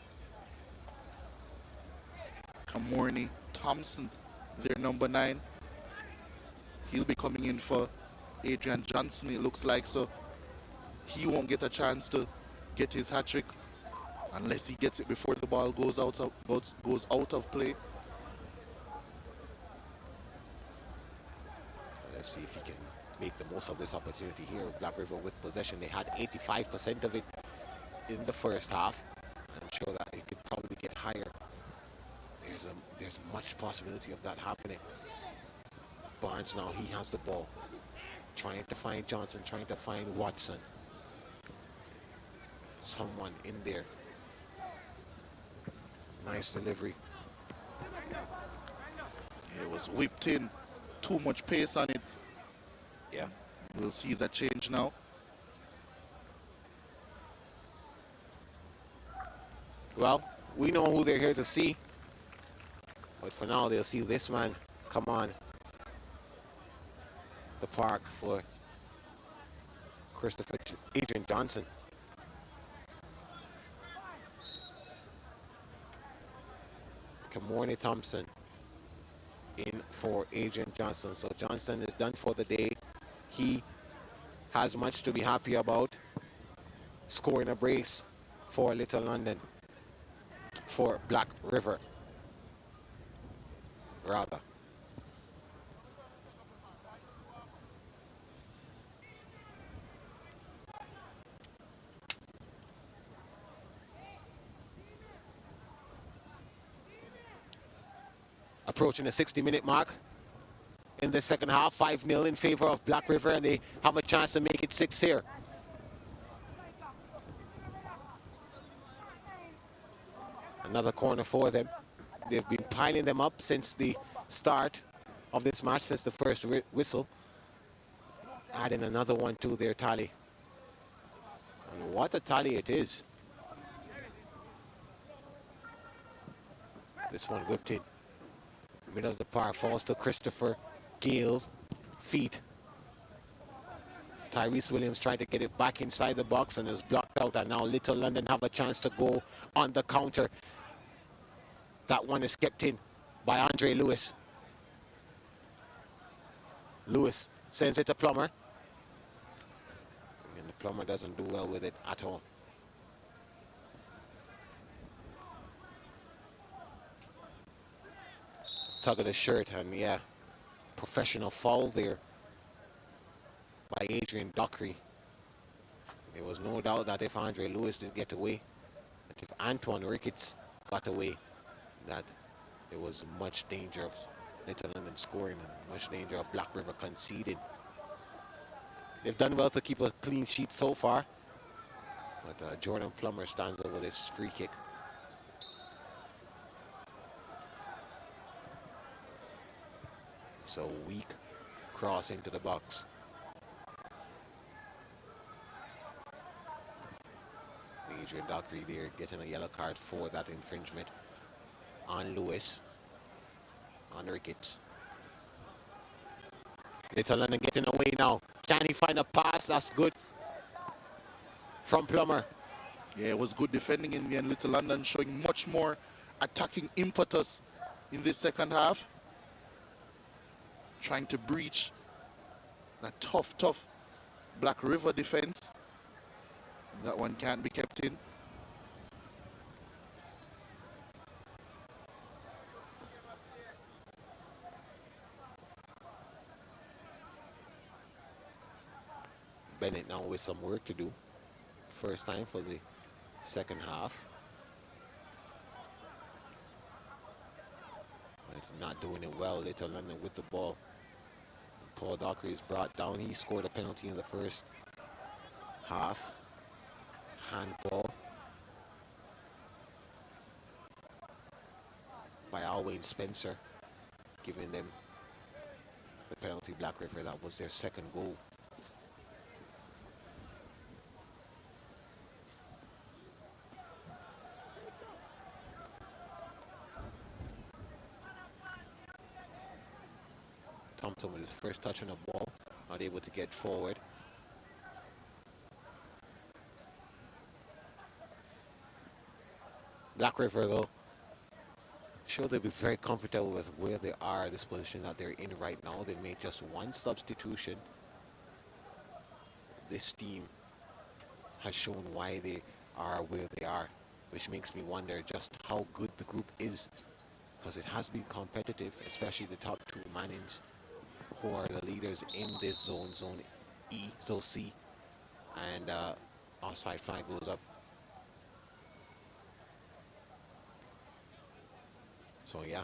Kamorny Thompson, their number 9. He'll be coming in for Adrian Johnson, it looks like, so he won't get a chance to get his hat trick unless he gets it before the ball goes out of play. Let's see if he can make the most of this opportunity here. Black River with possession. They had 85% of it in the first half. I'm sure that it could probably get higher. There's much possibility of that happening. Barnes now, he has the ball. Trying to find Johnson, trying to find Watson. Someone in there. Nice delivery. It was whipped in. Too much pace on it. Yeah. We'll see that change now. Well, we know who they're here to see. But for now, they'll see this man come on the park for Adrian Johnson. Kamorny Thompson in for Adrian Johnson. So Johnson is done for the day. He has much to be happy about. Scoring a brace for Little London, for Black River, rather. Approaching the 60-minute mark in the second half, 5-0 in favor of Black River, and they have a chance to make it 6 here. Another corner for them. They've been piling them up since the start of this match, since the first whistle. Adding another one to their tally. And what a tally it is. This one whipped in. Middle of the park, falls to Christopher Gale's feet. Tyrese Williams trying to get it back inside the box and is blocked out, and now Little London have a chance to go on the counter. That one is kept in by Andre Lewis. Lewis sends it to Plummer. And the Plummer doesn't do well with it at all. Tug of the shirt, and yeah, professional foul there by Adrian Dockery. There was no doubt that if Andre Lewis didn't get away, that if Antoine Ricketts got away, that there was much danger of Little London scoring and much danger of Black River conceding. They've done well to keep a clean sheet so far, but Jordan Plummer stands over this free kick. So weak cross into the box. Adrian Dockery there getting a yellow card for that infringement on Lewis, on Ricketts. Little London getting away now. Can he find a pass? That's good from Plummer. Yeah, it was good defending in the end. Little London showing much more attacking impetus in this second half. Trying to breach that tough Black River defense. That one can't be kept in. Bennett now with some work to do. First time for the second half. But not doing it well. Little London with the ball. Paul Dockery is brought down. He scored a penalty in the first half. Handball by Alwyn Spencer, giving them the penalty. Black River, that was their second goal. Thompson with his first touch on the ball, not able to get forward. Black River, though, sure they'll be very comfortable with where they are, this position that they're in right now. They made just one substitution. This team has shown why they are where they are, which makes me wonder just how good the group is, because it has been competitive, especially the top two Mannings, who are the leaders in this zone, Zone E, Zone C, and offside flag goes up. So yeah,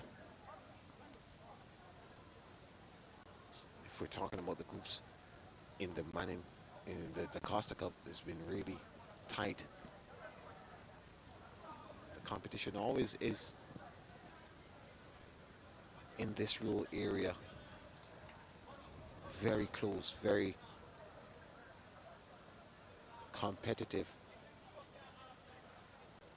if we're talking about the groups in the Manning, in the DaCosta Cup, it's been really tight. The competition always is in this rural area. Very close, very competitive.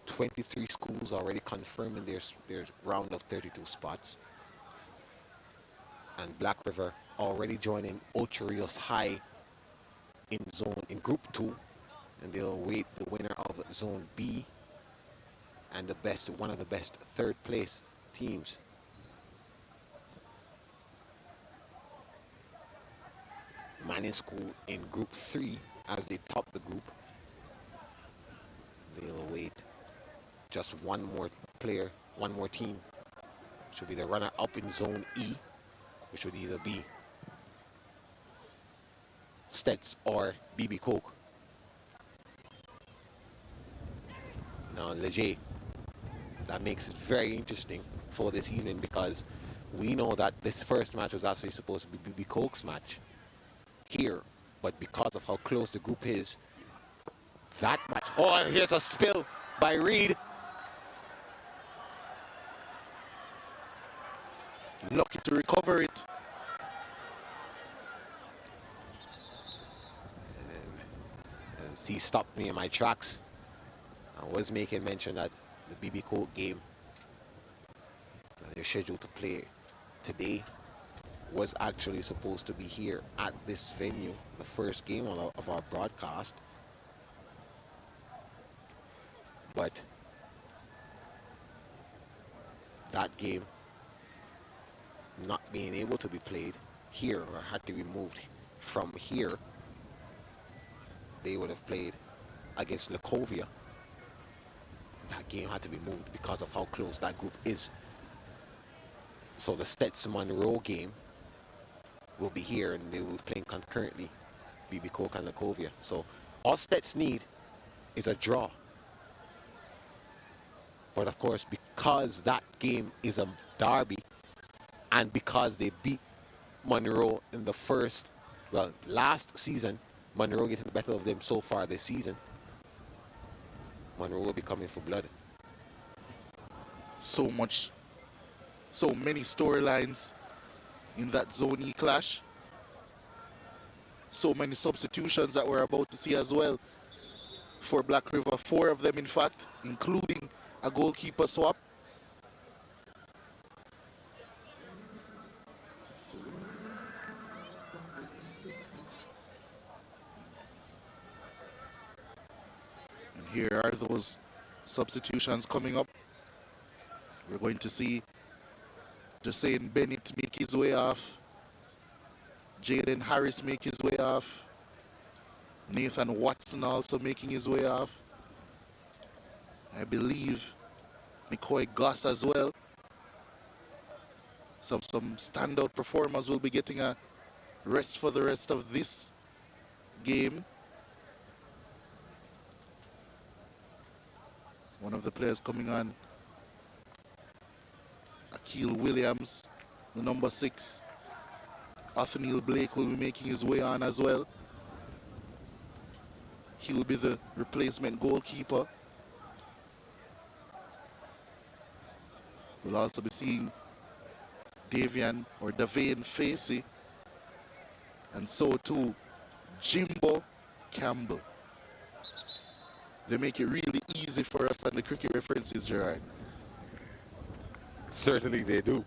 23 schools already confirming their round of 32 spots. And Black River already joining Ocho Rios High in Group 2. And they'll await the winner of Zone B and one of the best third place teams. Manning School in Group 3 as they top the group. They'll await just one more player, one more team. Should be the runner up in Zone E, which would either be Stets or BB Coke. Now Leger, that makes it very interesting for this evening, because we know that this first match was actually supposed to be BB Coke's match here, but because of how close the group is, that match, oh, and here's a spill by Reed. lucky to recover it. And he stopped me in my tracks. I was making mention that the BB Court game that they're scheduled to play today was actually supposed to be here at this venue, the first game of our broadcast. But that game not being able to be played here, or had to be moved from here, they would have played against Lacovia. That game had to be moved because of how close that group is. So the Stetson Monroe game will be here, and they will be playing concurrently, BB Coke and Lacovia. So all Stets need is a draw. But of course, because that game is a derby, and because they beat Monroe in the last season, Monroe getting the better of them so far this season, Monroe will be coming for blood. So many storylines in that Zone E clash. So many substitutions that we're about to see as well for Black River. 4 of them, in fact, including a goalkeeper swap. And here are those substitutions coming up. We're going to see Josane Bennett make his way off. Jaden Harris make his way off. Nathan Watson also making his way off. I believe McCoy Goss as well. Some standout performers will be getting a rest for the rest of this game. One of the players coming on, Akil Williams, the number 6. Othniel Blake will be making his way on as well. He will be the replacement goalkeeper. We'll also be seeing Davane Facey, and so too Jimbo Campbell. They make it really easy for us on the cricket references, Gerard. Certainly they do.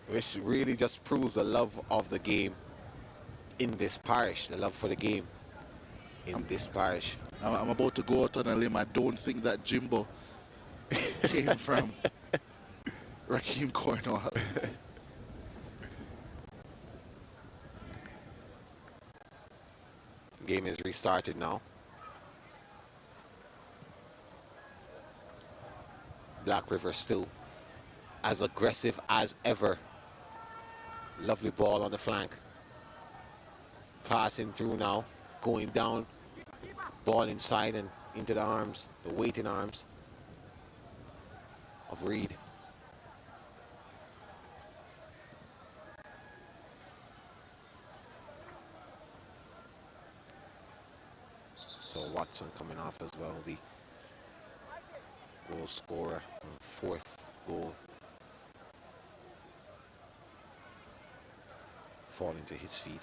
Which really just proves the love of the game in this parish, the love for the game in this parish. I'm about to go out on a limb. I don't think that Jimbo came from Raheem Cornwall. Game is restarted now. Black River still as aggressive as ever. Lovely ball on the flank. Passing through now, going down. Ball inside and into the arms, the waiting arms of Reed. So Watson coming off as well, the goal scorer, 4th goal. Falling to his feet.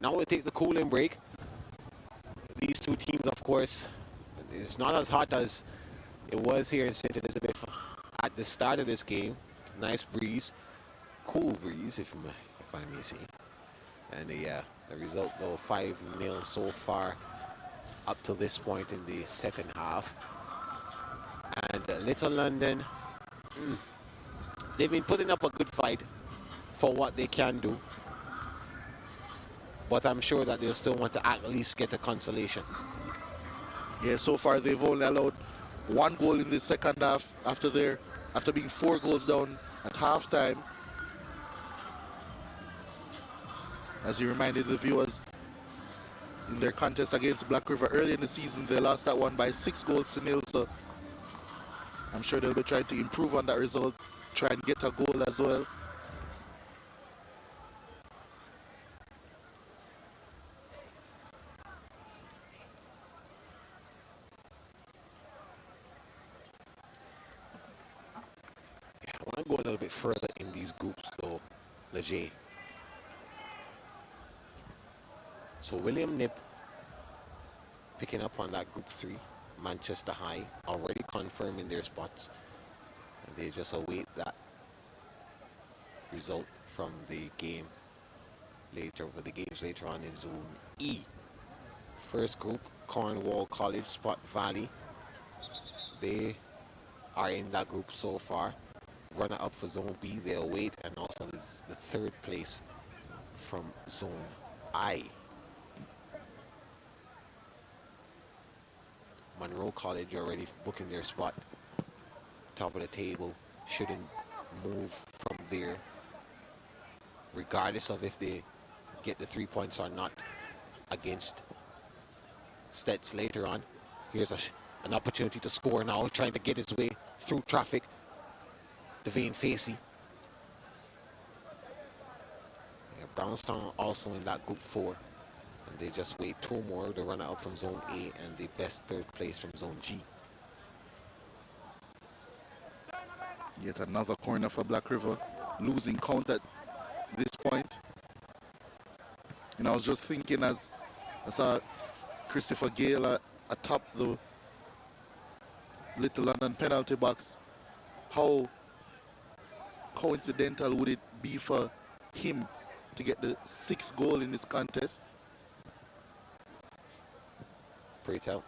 Now we'll take the cooling break. These two teams, of course, it's not as hot as it was here in St. Elizabeth at the start of this game. Nice breeze, cool breeze, if I may say. And the result, though, 5-0 so far up to this point in the second half. And Little London, they've been putting up a good fight for what they can do. But I'm sure that they'll still want to at least get a consolation. Yeah, so far they've only allowed 1 goal in the second half after being 4 goals down at halftime. As he reminded the viewers, in their contest against Black River early in the season. They lost that one by 6-0, so I'm sure they'll be trying to improve on that result, try and get a goal as well. I want to go a little bit further in these groups though, Leger. So William Nip picking up on that group 3. Manchester High already confirming their spots, and they just await that result from the game later, with the games later on in Zone E. First group, Cornwall College, Spot Valley. They are in that group so far. Runner up for Zone B, they await, and also is the 3rd place from Zone I. Monroe College already booking their spot, top of the table, shouldn't move from there, regardless of if they get the 3 points or not against Stets later on. Here's an opportunity to score now, trying to get his way through traffic. Devane Facey. Yeah, Brownstown also in that group 4. And they just wait 2 more, the runner up from Zone A and the best 3rd place from Zone G. Yet another corner for Black River, losing count at this point. And I was just thinking as I saw Christopher Gale atop the Little London penalty box, how coincidental would it be for him to get the 6th goal in this contest? Pray tell.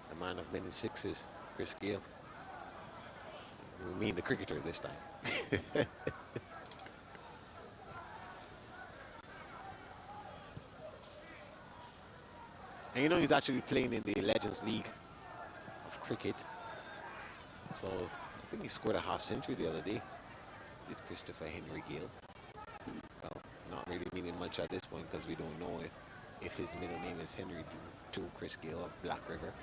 The man of many sixes, Chris Gale. We mean the cricketer this time. And you know he's actually playing in the Legends League of cricket. So I think he scored a half century the other day with Christopher Henry Gale. Well, not really meaning much at this point because we don't know if his middle name is Henry to Chris Gale of Black River.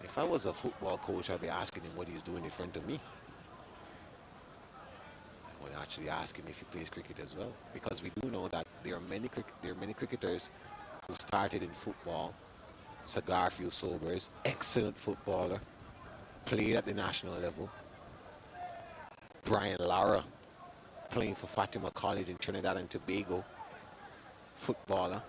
If I was a football coach, I'd be asking him what he's doing in front of me. I would actually ask him if he plays cricket as well, because we do know that there are many cricketers who started in football. Sir Garfield Sobers, excellent footballer, played at the national level. Brian Lara, playing for Fatima College in Trinidad and Tobago, footballer.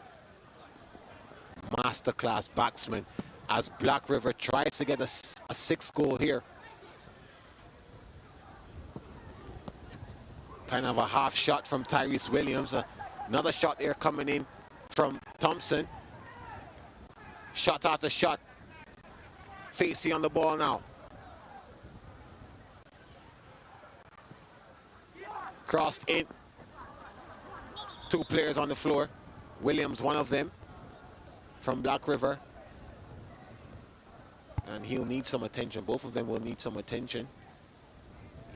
Masterclass batsman as Black River tries to get a 6th goal here. Kind of a half shot from Tyrese Williams. Another shot there coming in from Thompson. Shot after shot. Facey on the ball now. Crossed in. 2 players on the floor. Williams, one of them, from Black River. And he'll need some attention. Both of them will need some attention.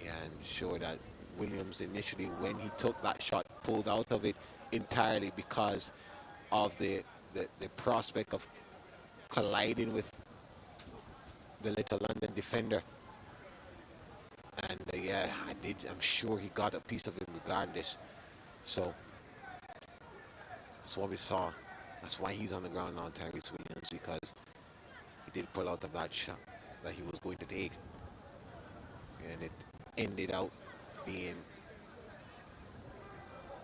Yeah, I'm sure that Williams initially, when he took that shot, pulled out of it entirely because of the prospect of colliding with the Little London defender. And yeah, I'm sure he got a piece of it regardless. So that's what we saw. That's why he's on the ground now, Tyrese Williams, because he did pull out of that shot that he was going to take. And it ended out being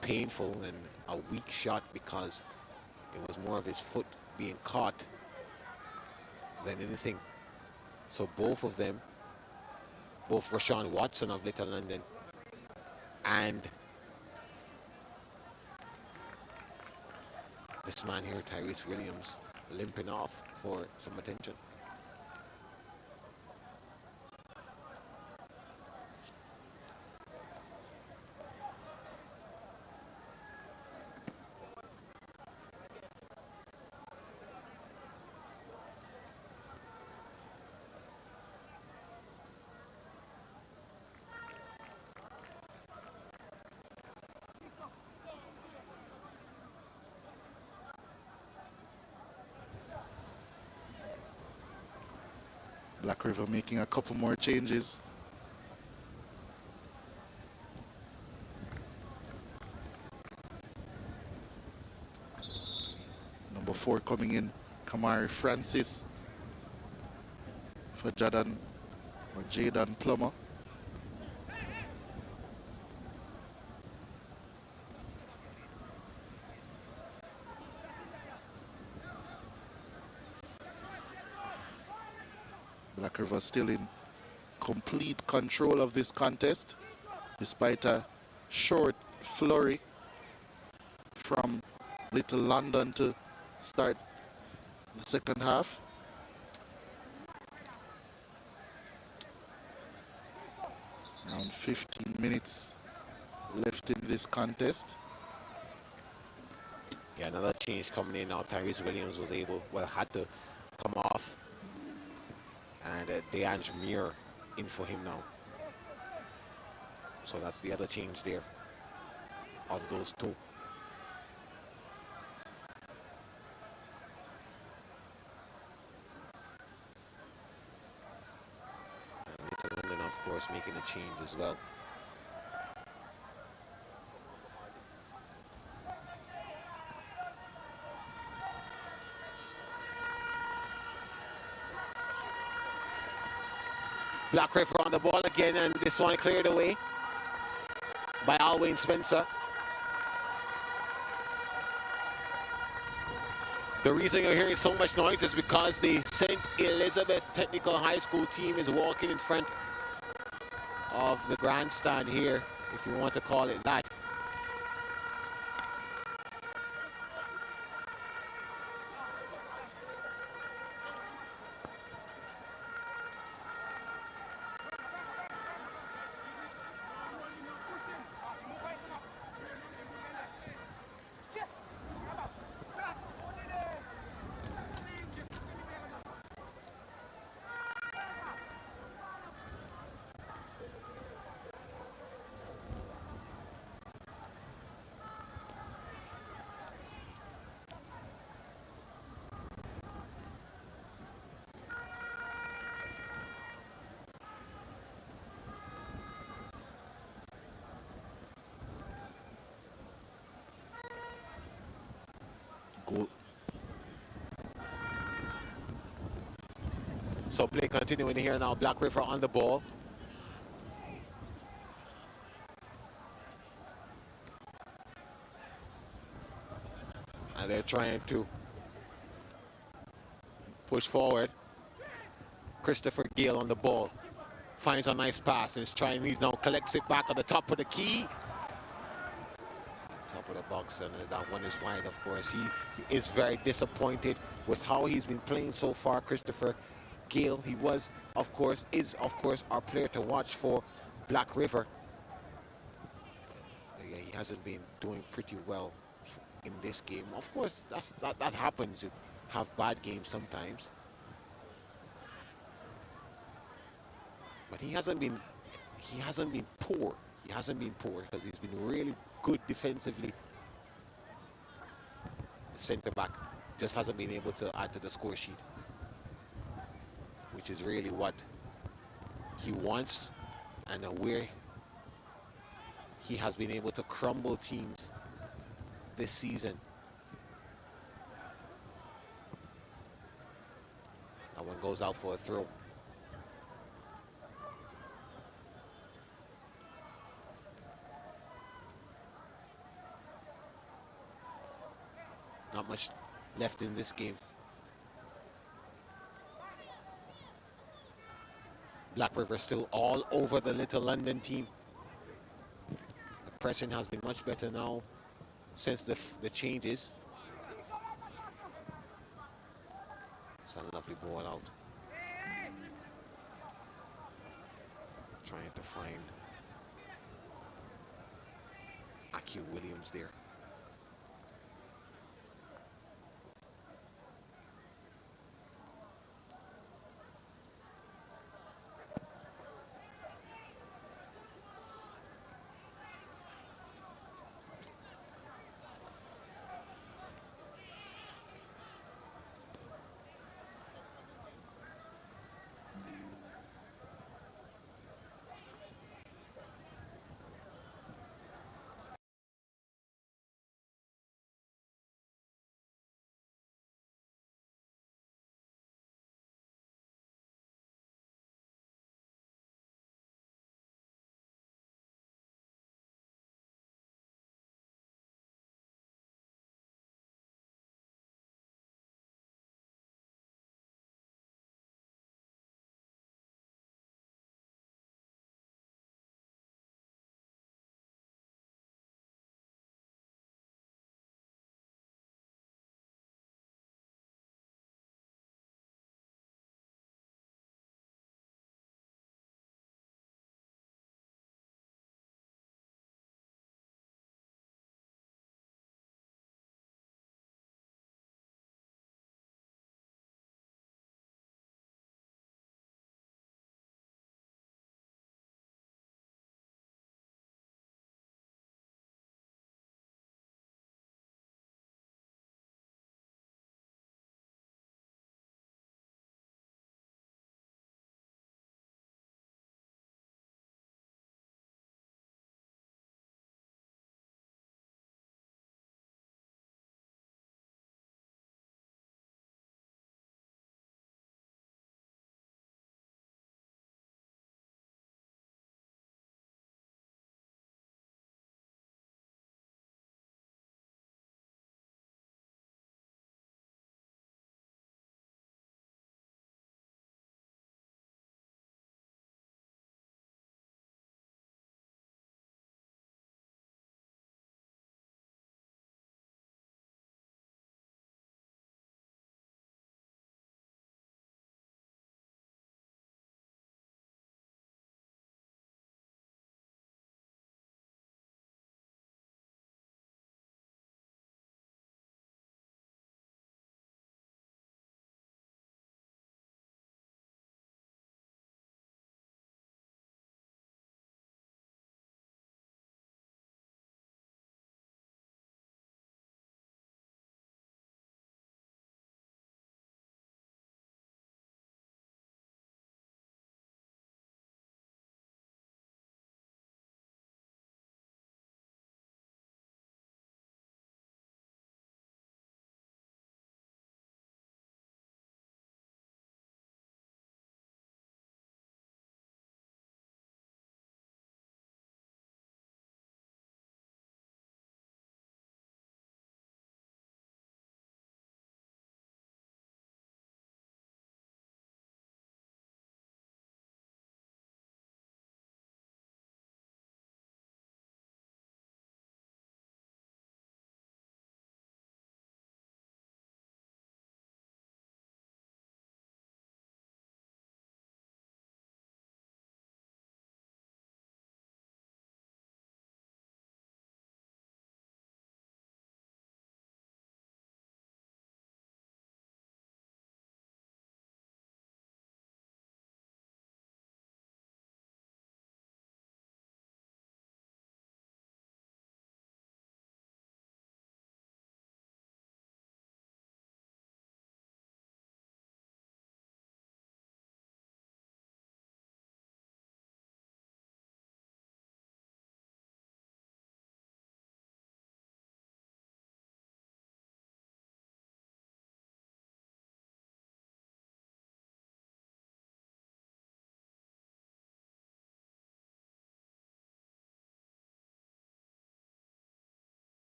painful and a weak shot because it was more of his foot being caught than anything. So both of them, both Rashawn Watson of Little London and this man here, Tyrese Williams, limping off for some attention. Black River making a couple more changes. Number 4 coming in, Kamari Francis for Jadan Plummer. Black River still in complete control of this contest, despite a short flurry from Little London to start the second half. Around 15 minutes left in this contest. Yeah, another change coming in now. Tyrese Williams was had to come off. And DeAndre Muir in for him now. So that's the other change there of those two. And Little London, of course, making a change as well. Black River on the ball again, and this one cleared away by Alwyn Spencer. The reason you're hearing so much noise is because the St. Elizabeth Technical High School team is walking in front of the grandstand here, if you want to call it that. So play continuing here now. Black River on the ball. And they're trying to push forward. Christopher Gale on the ball. Finds a nice pass. He's now collects it back on the top of the key. Top of the box, and that one is wide, of course. He is very disappointed with how he's been playing so far, Christopher Gale. He is of course our player to watch for Black River. Yeah, he hasn't been doing pretty well in this game. Of course, that happens. You have bad games sometimes, but he hasn't been poor. He hasn't been poor because he's been really good defensively. The center back just hasn't been able to add to the score sheet, which is really what he wants, and where he has been able to crumble teams this season. That one goes out for a throw. Not much left in this game. Black River still all over the Little London team. The pressing has been much better now since the changes. It's a lovely ball out. Trying to find Aki Williams there.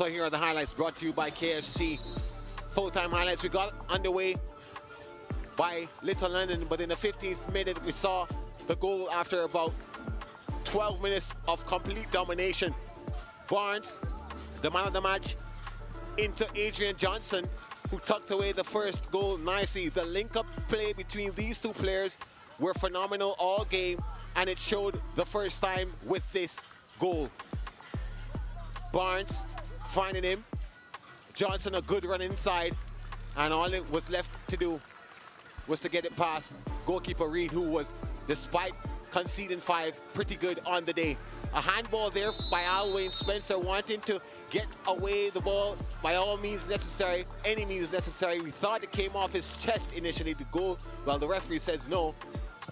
So here are the highlights brought to you by KFC. Full-time highlights. We got underway by Little London, but in the 15th minute we saw the goal after about 12 minutes of complete domination. Barnes, the man of the match, into Adrian Johnson, who tucked away the first goal nicely. The link-up play between these two players were phenomenal all game, and it showed the first time with this goal. Barnes finding him. Johnson a good run inside, and all it was left to do was to get it past goalkeeper Reed, who was, despite conceding 5, pretty good on the day. A handball there by Alwyn Spencer, wanting to get away the ball by all means necessary, any means necessary. We thought it came off his chest initially to go, well, the referee says no,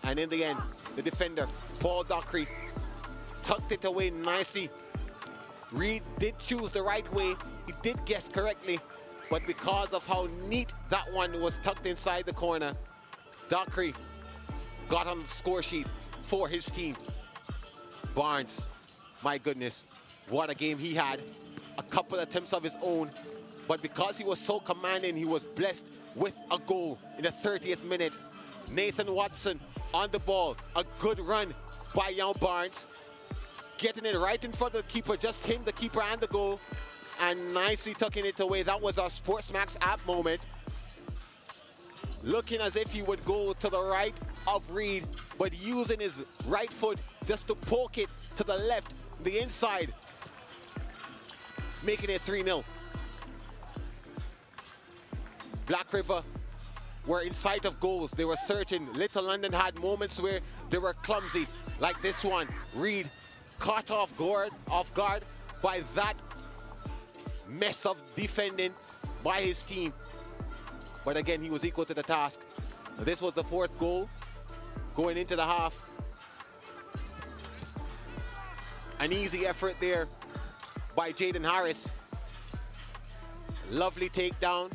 and in the end, the defender, Paul Dockery, tucked it away nicely. Reed did choose the right way, he did guess correctly, but because of how neat that one was tucked inside the corner, Dockery got on the score sheet for his team. Barnes, my goodness, what a game he had. A couple attempts of his own, but because he was so commanding, he was blessed with a goal in the 30th minute. Nathan Watson on the ball, a good run by young Barnes, getting it right in front of the keeper, just him, the keeper, and the goal, and nicely tucking it away. That was a Sportsmax app moment. Looking as if he would go to the right of Reed, but using his right foot just to poke it to the left, the inside, making it 3-0. Black River were in sight of goals. They were searching. Little London had moments where they were clumsy, like this one. Reed caught off guard by that mess of defending by his team. But again, he was equal to the task. This was the 4th goal going into the half. An easy effort there by Jaden Harris. Lovely takedown,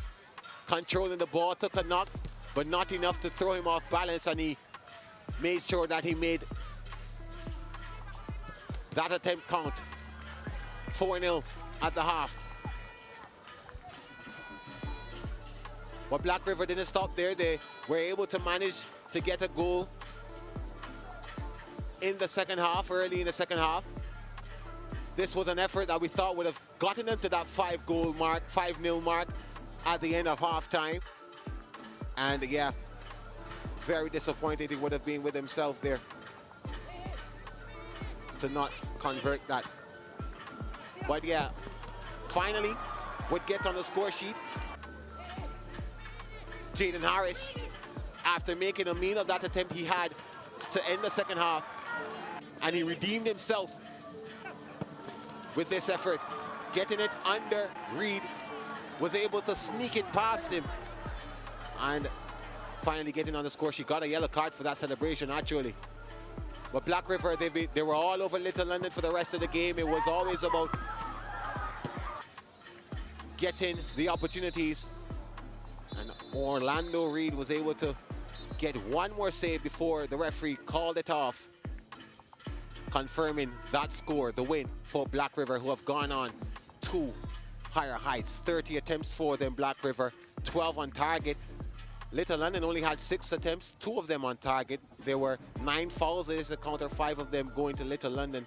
controlling the ball, took a knock, but not enough to throw him off balance, and he made sure that he made that attempt count. 4-0 at the half. But Black River didn't stop there. They were able to manage to get a goal in the second half, early in the second half. This was an effort that we thought would have gotten them to that 5-0 mark at the end of halftime. And yeah, very disappointed he would have been with himself there to not convert that. But yeah, finally would get on the score sheet. Jaden Harris, after making a meal of that attempt he had to end the second half, and he redeemed himself with this effort, getting it under Reed, was able to sneak it past him, and finally getting on the score sheet. Got a yellow card for that celebration, actually. But Black River, they were all over Little London for the rest of the game. It was always about getting the opportunities, and Orlando Reed was able to get one more save before the referee called it off, confirming that score, the win for Black River, who have gone on to higher heights. 30 attempts for them, Black River, 12 on target. Little London only had 6 attempts, 2 of them on target. There were 9 fouls. There is a counter, 5 of them going to Little London.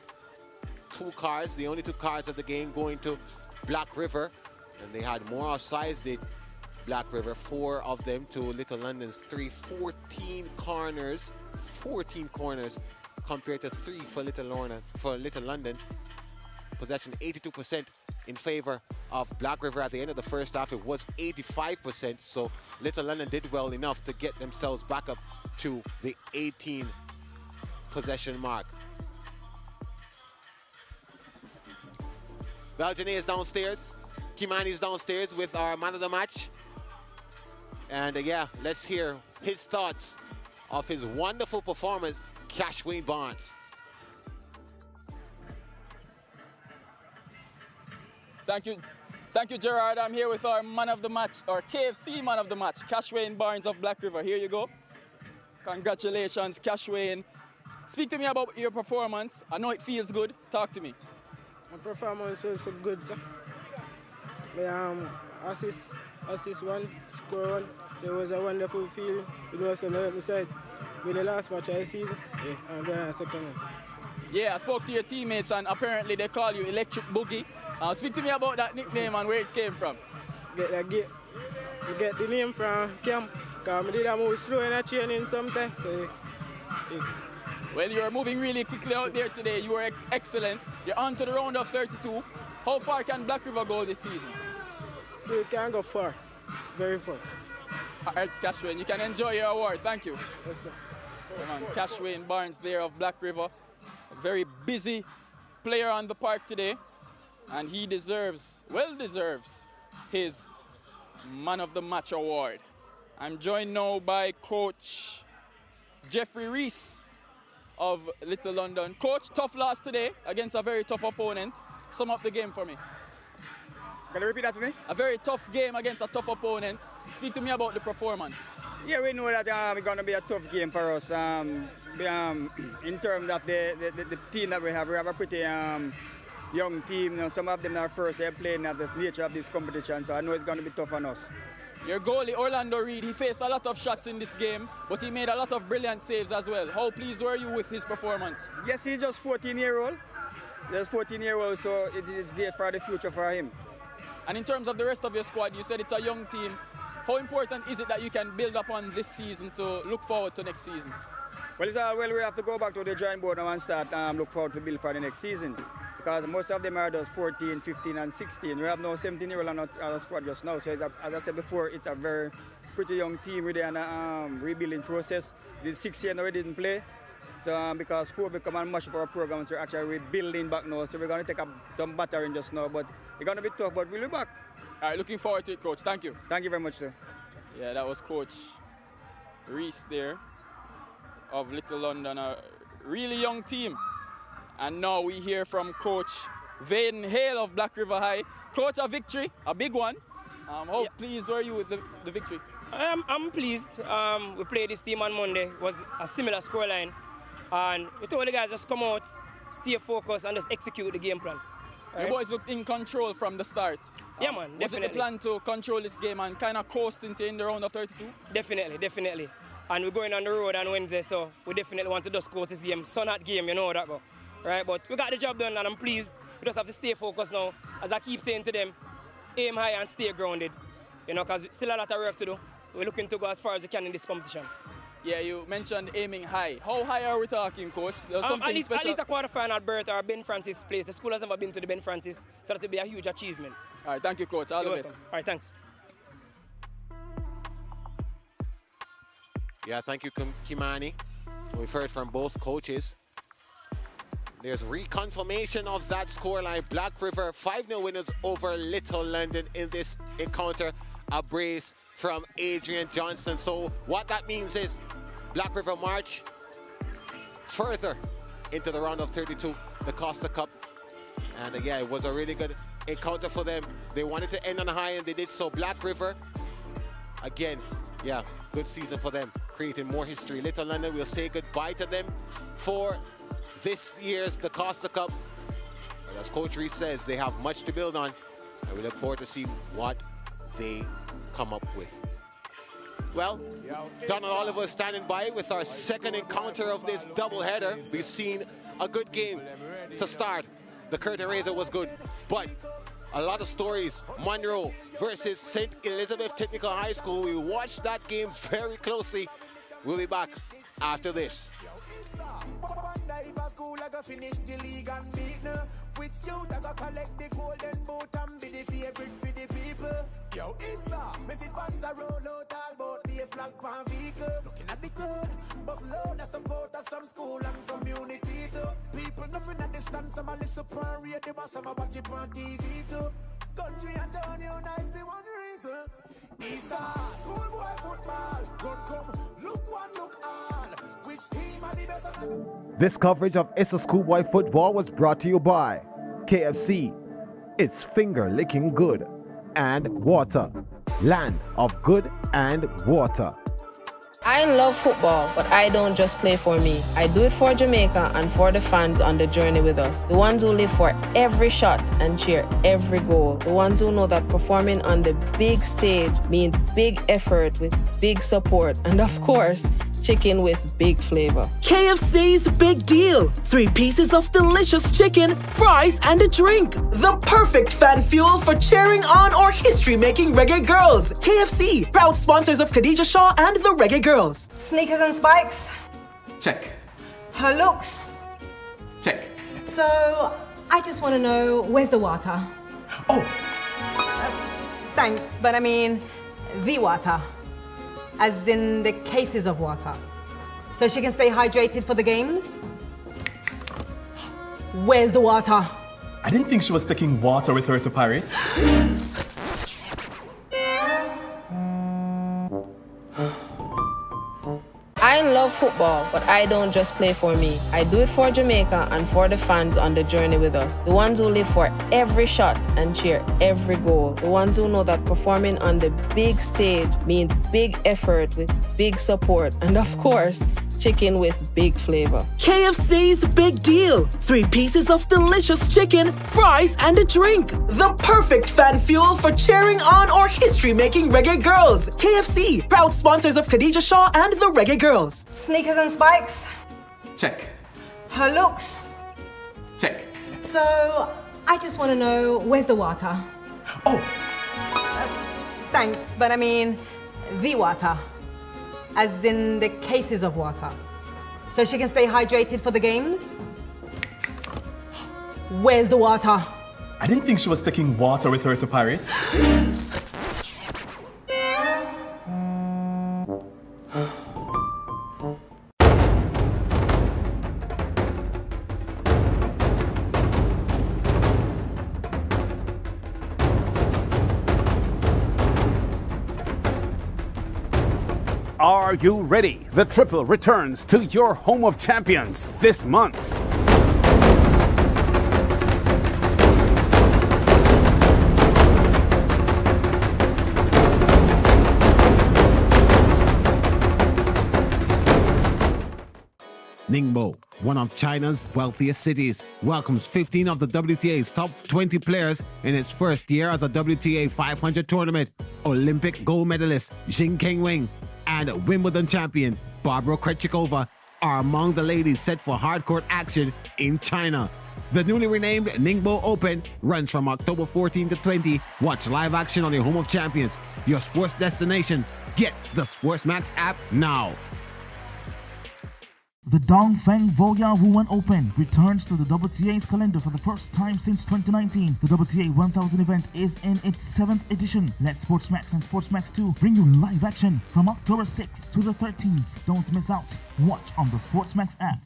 2 cards, the only 2 cards of the game going to Black River. And they had more offsides, did Black River, 4 of them to Little London's 3. 14 corners compared to 3 for Little London. Possession 82% in favor of Black River. At the end of the first half, it was 85%, so Little London did well enough to get themselves back up to the 18 possession mark. Valjane is downstairs. Kimani is downstairs with our man of the match. And yeah, let's hear his thoughts of his wonderful performance, Cash Wayne Barnes. Thank you, Gerard. I'm here with our man of the match, our KFC man of the match, Cash Wayne Barnes of Black River. Here you go. Congratulations, Cash Wayne. Speak to me about your performance. I know it feels good. Talk to me. My performance was so good, sir. assist one, score one. So it was a wonderful feeling. You know, so I said, with the last match of the season, I'm going to second one. Yeah, I spoke to your teammates and apparently they call you Electric Boogie. Speak to me about that nickname and where it came from. You get the name from camp, because I did a move slow in a training sometimes. So, Well, you are moving really quickly out there today. You were excellent. You're on to the round of 32. How far can Black River go this season? So you can go far, very far. All right, Cashwayne, you can enjoy your award. Thank you. Yes, sir. Come on, Cashwayne Barnes there of Black River. A very busy player on the park today. And he well deserves, his Man of the Match award. I'm joined now by Coach Jeffrey Reese of Little London. Coach, tough loss today against a very tough opponent. Sum up the game for me. Can you repeat that to me? A very tough game against a tough opponent. Speak to me about the performance. Yeah, we know that it's going to be a tough game for us. In terms of the team that we have a pretty young team. You know, some of them are first they're playing at the nature of this competition, so I know it's going to be tough on us. Your goalie, Orlando Reed, he faced a lot of shots in this game, but he made a lot of brilliant saves as well. How pleased were you with his performance? Yes, he's just 14-year-old. Just 14-year-old, so it's there for the future for him. And in terms of the rest of your squad, you said it's a young team. How important is it that you can build upon this season to look forward to next season? Well, we have to go back to the drawing board now and start look forward to build for the next season. Because most of them are just 14, 15, and 16. We have no 17-year-old on our squad just now. So, as I said before, it's a very pretty young team really in a rebuilding process. The 6 years already didn't play. So, because COVID come and much of our programs, we're actually rebuilding back now. So, we're going to take some battering just now. But it's going to be tough, but we'll be back. All right, looking forward to it, Coach. Thank you. Thank you very much, sir. Yeah, that was Coach Reese there of Little London, a really young team. And now we hear from Coach Vaden Hale of Black River High. Coach, a victory, a big one. How pleased were you with the victory? I'm pleased. We played this team on Monday. It was a similar scoreline. And we told the guys just come out, stay focused, and just execute the game plan. Your boys looked in control from the start. Yeah, man, definitely. Was it the plan to control this game and kind of coast into in the round of 32? Definitely. And we're going on the road on Wednesday, so we definitely want to just coast this game. Sun hot game, you know how that go. Right, but we got the job done and I'm pleased. We just have to stay focused now. As I keep saying to them, aim high and stay grounded. You know, because still a lot of work to do. We're looking to go as far as we can in this competition. Yeah, you mentioned aiming high. How high are we talking, Coach? Something at least special? A quarterfinal berth or Ben Francis place. The school has never been to the Ben Francis, so that will be a huge achievement. All right, thank you, Coach. All the best. All right, thanks. Yeah, thank you, Kimani. We've heard from both coaches. There's reconfirmation of that scoreline. Black River 5-0 winners over Little London in this encounter. A brace from Adrian Johnston. So what that means is Black River march further into the round of 32, the Costa Cup. And yeah, it was a really good encounter for them. They wanted to end on a high and they did so. Black River, again, yeah, good season for them, creating more history. Little London, we'll say goodbye to them for this year's DaCosta Cup. But as Coach Reese says, they have much to build on, and we look forward to see what they come up with. Well, Donald Oliver standing by with our second encounter of this doubleheader. We've seen a good game to start. The curtain raiser was good, but a lot of stories. Monroe versus St. Elizabeth Technical High School. We watched that game very closely. We'll be back after this. Finish the league and beat now. Which youth I got collect the golden boot and be the favorite for the people. Yo, ISSA, Messi fans are roll out all about the flag pan vehicle. Looking at the crowd, but load of supporters from school and community too. People nothing at distance, some a listen pan radio, but some a watch it on TV too. Country and town unite for one reason. ISSA, schoolboy football. Run come, look one, look all. Which team are the best? This coverage of ISSA Schoolboy Football was brought to you by KFC, It's Finger Licking Good, and Water, Land of Good and Water. I love football, but I don't just play for me. I do it for Jamaica and for the fans on the journey with us. The ones who live for every shot and cheer every goal. The ones who know that performing on the big stage means big effort with big support. And of course, chicken with big flavor. KFC's Big Deal. 3 pieces of delicious chicken, fries, and a drink. The perfect fan fuel for cheering on or history-making reggae girls. KFC, proud sponsors of Khadija Shaw and the Reggae Girls. Sneakers and spikes? Check. Her looks? Check. So, I just want to know, where's the water? Oh! Thanks, but I mean, the water. As in the cases of water. So she can stay hydrated for the games? Where's the water? I didn't think she was taking water with her to Paris. I love football, but I don't just play for me. I do it for Jamaica and for the fans on the journey with us. The ones who live for every shot and cheer every goal. The ones who know that performing on the big stage means big effort with big support. And of course, chicken with big flavor. KFC's Big Deal. 3 pieces of delicious chicken, fries, and a drink. The perfect fan fuel for cheering on or history-making reggae girls. KFC, proud sponsors of Khadija Shaw and the Reggae Girls. Sneakers and spikes? Check. Her looks? Check. So, I just want to know, where's the water? Oh! Thanks, but I mean, the water. As in the cases of water. So she can stay hydrated for the games? Where's the water? I didn't think she was taking water with her to Paris. Are you ready? The triple returns to your home of champions this month. Ningbo, one of China's wealthiest cities, welcomes 15 of the WTA's top 20 players in its first year as a WTA 500 tournament. Olympic gold medalist Jing Kengwing and Wimbledon champion Barbara Krejcikova are among the ladies set for hardcourt action in China. The newly renamed Ningbo Open runs from October 14 to 20. Watch live action on your home of champions, your sports destination. Get the SportsMax app now. The Dongfeng Voya Wuhan Open returns to the WTA's calendar for the first time since 2019. The WTA 1000 event is in its 7th edition. Let SportsMax and SportsMax 2 bring you live action from October 6th to the 13th. Don't miss out. Watch on the SportsMax app.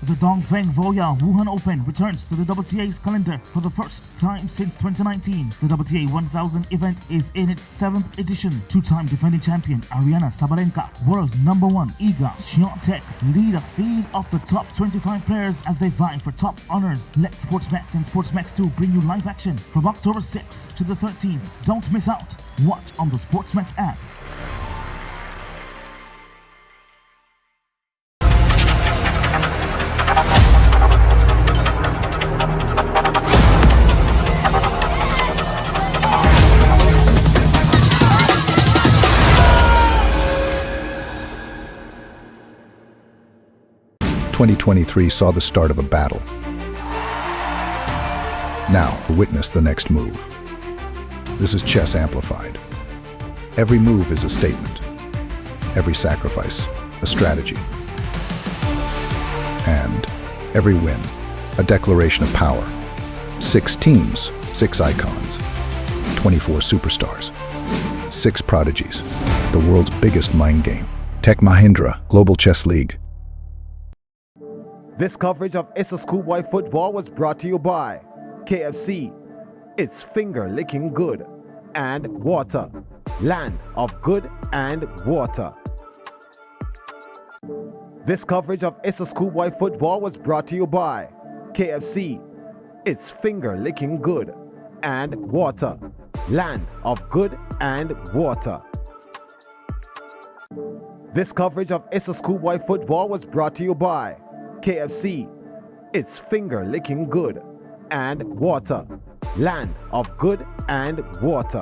The Dongfeng Voya Wuhan Open returns to the WTA's calendar for the first time since 2019. The WTA 1000 event is in its 7th edition. 2-time defending champion Aryna Sabalenka, world number 1 Iga Świątek lead a field of the top 25 players as they vie for top honors. Let SportsMax and SportsMax 2 bring you live action from October 6th to the 13th. Don't miss out. Watch on the SportsMax app. ...2023 saw the start of a battle. Now, witness the next move. This is chess amplified. Every move is a statement. Every sacrifice, a strategy. And every win, a declaration of power. 6 teams, 6 icons, 24 superstars, 6 prodigies. The world's biggest mind game. Tech Mahindra Global Chess League. This coverage of ISSA Schoolboy Football was brought to you by KFC, It's Finger Licking Good, and Water, Land of Good and Water. This coverage of ISSA Schoolboy Football was brought to you by KFC, It's Finger Licking Good, and Water, Land of Good and Water. This coverage of ISSA Schoolboy Football was brought to you by KFC, It's Finger Licking Good, and Water, Land of Good and Water.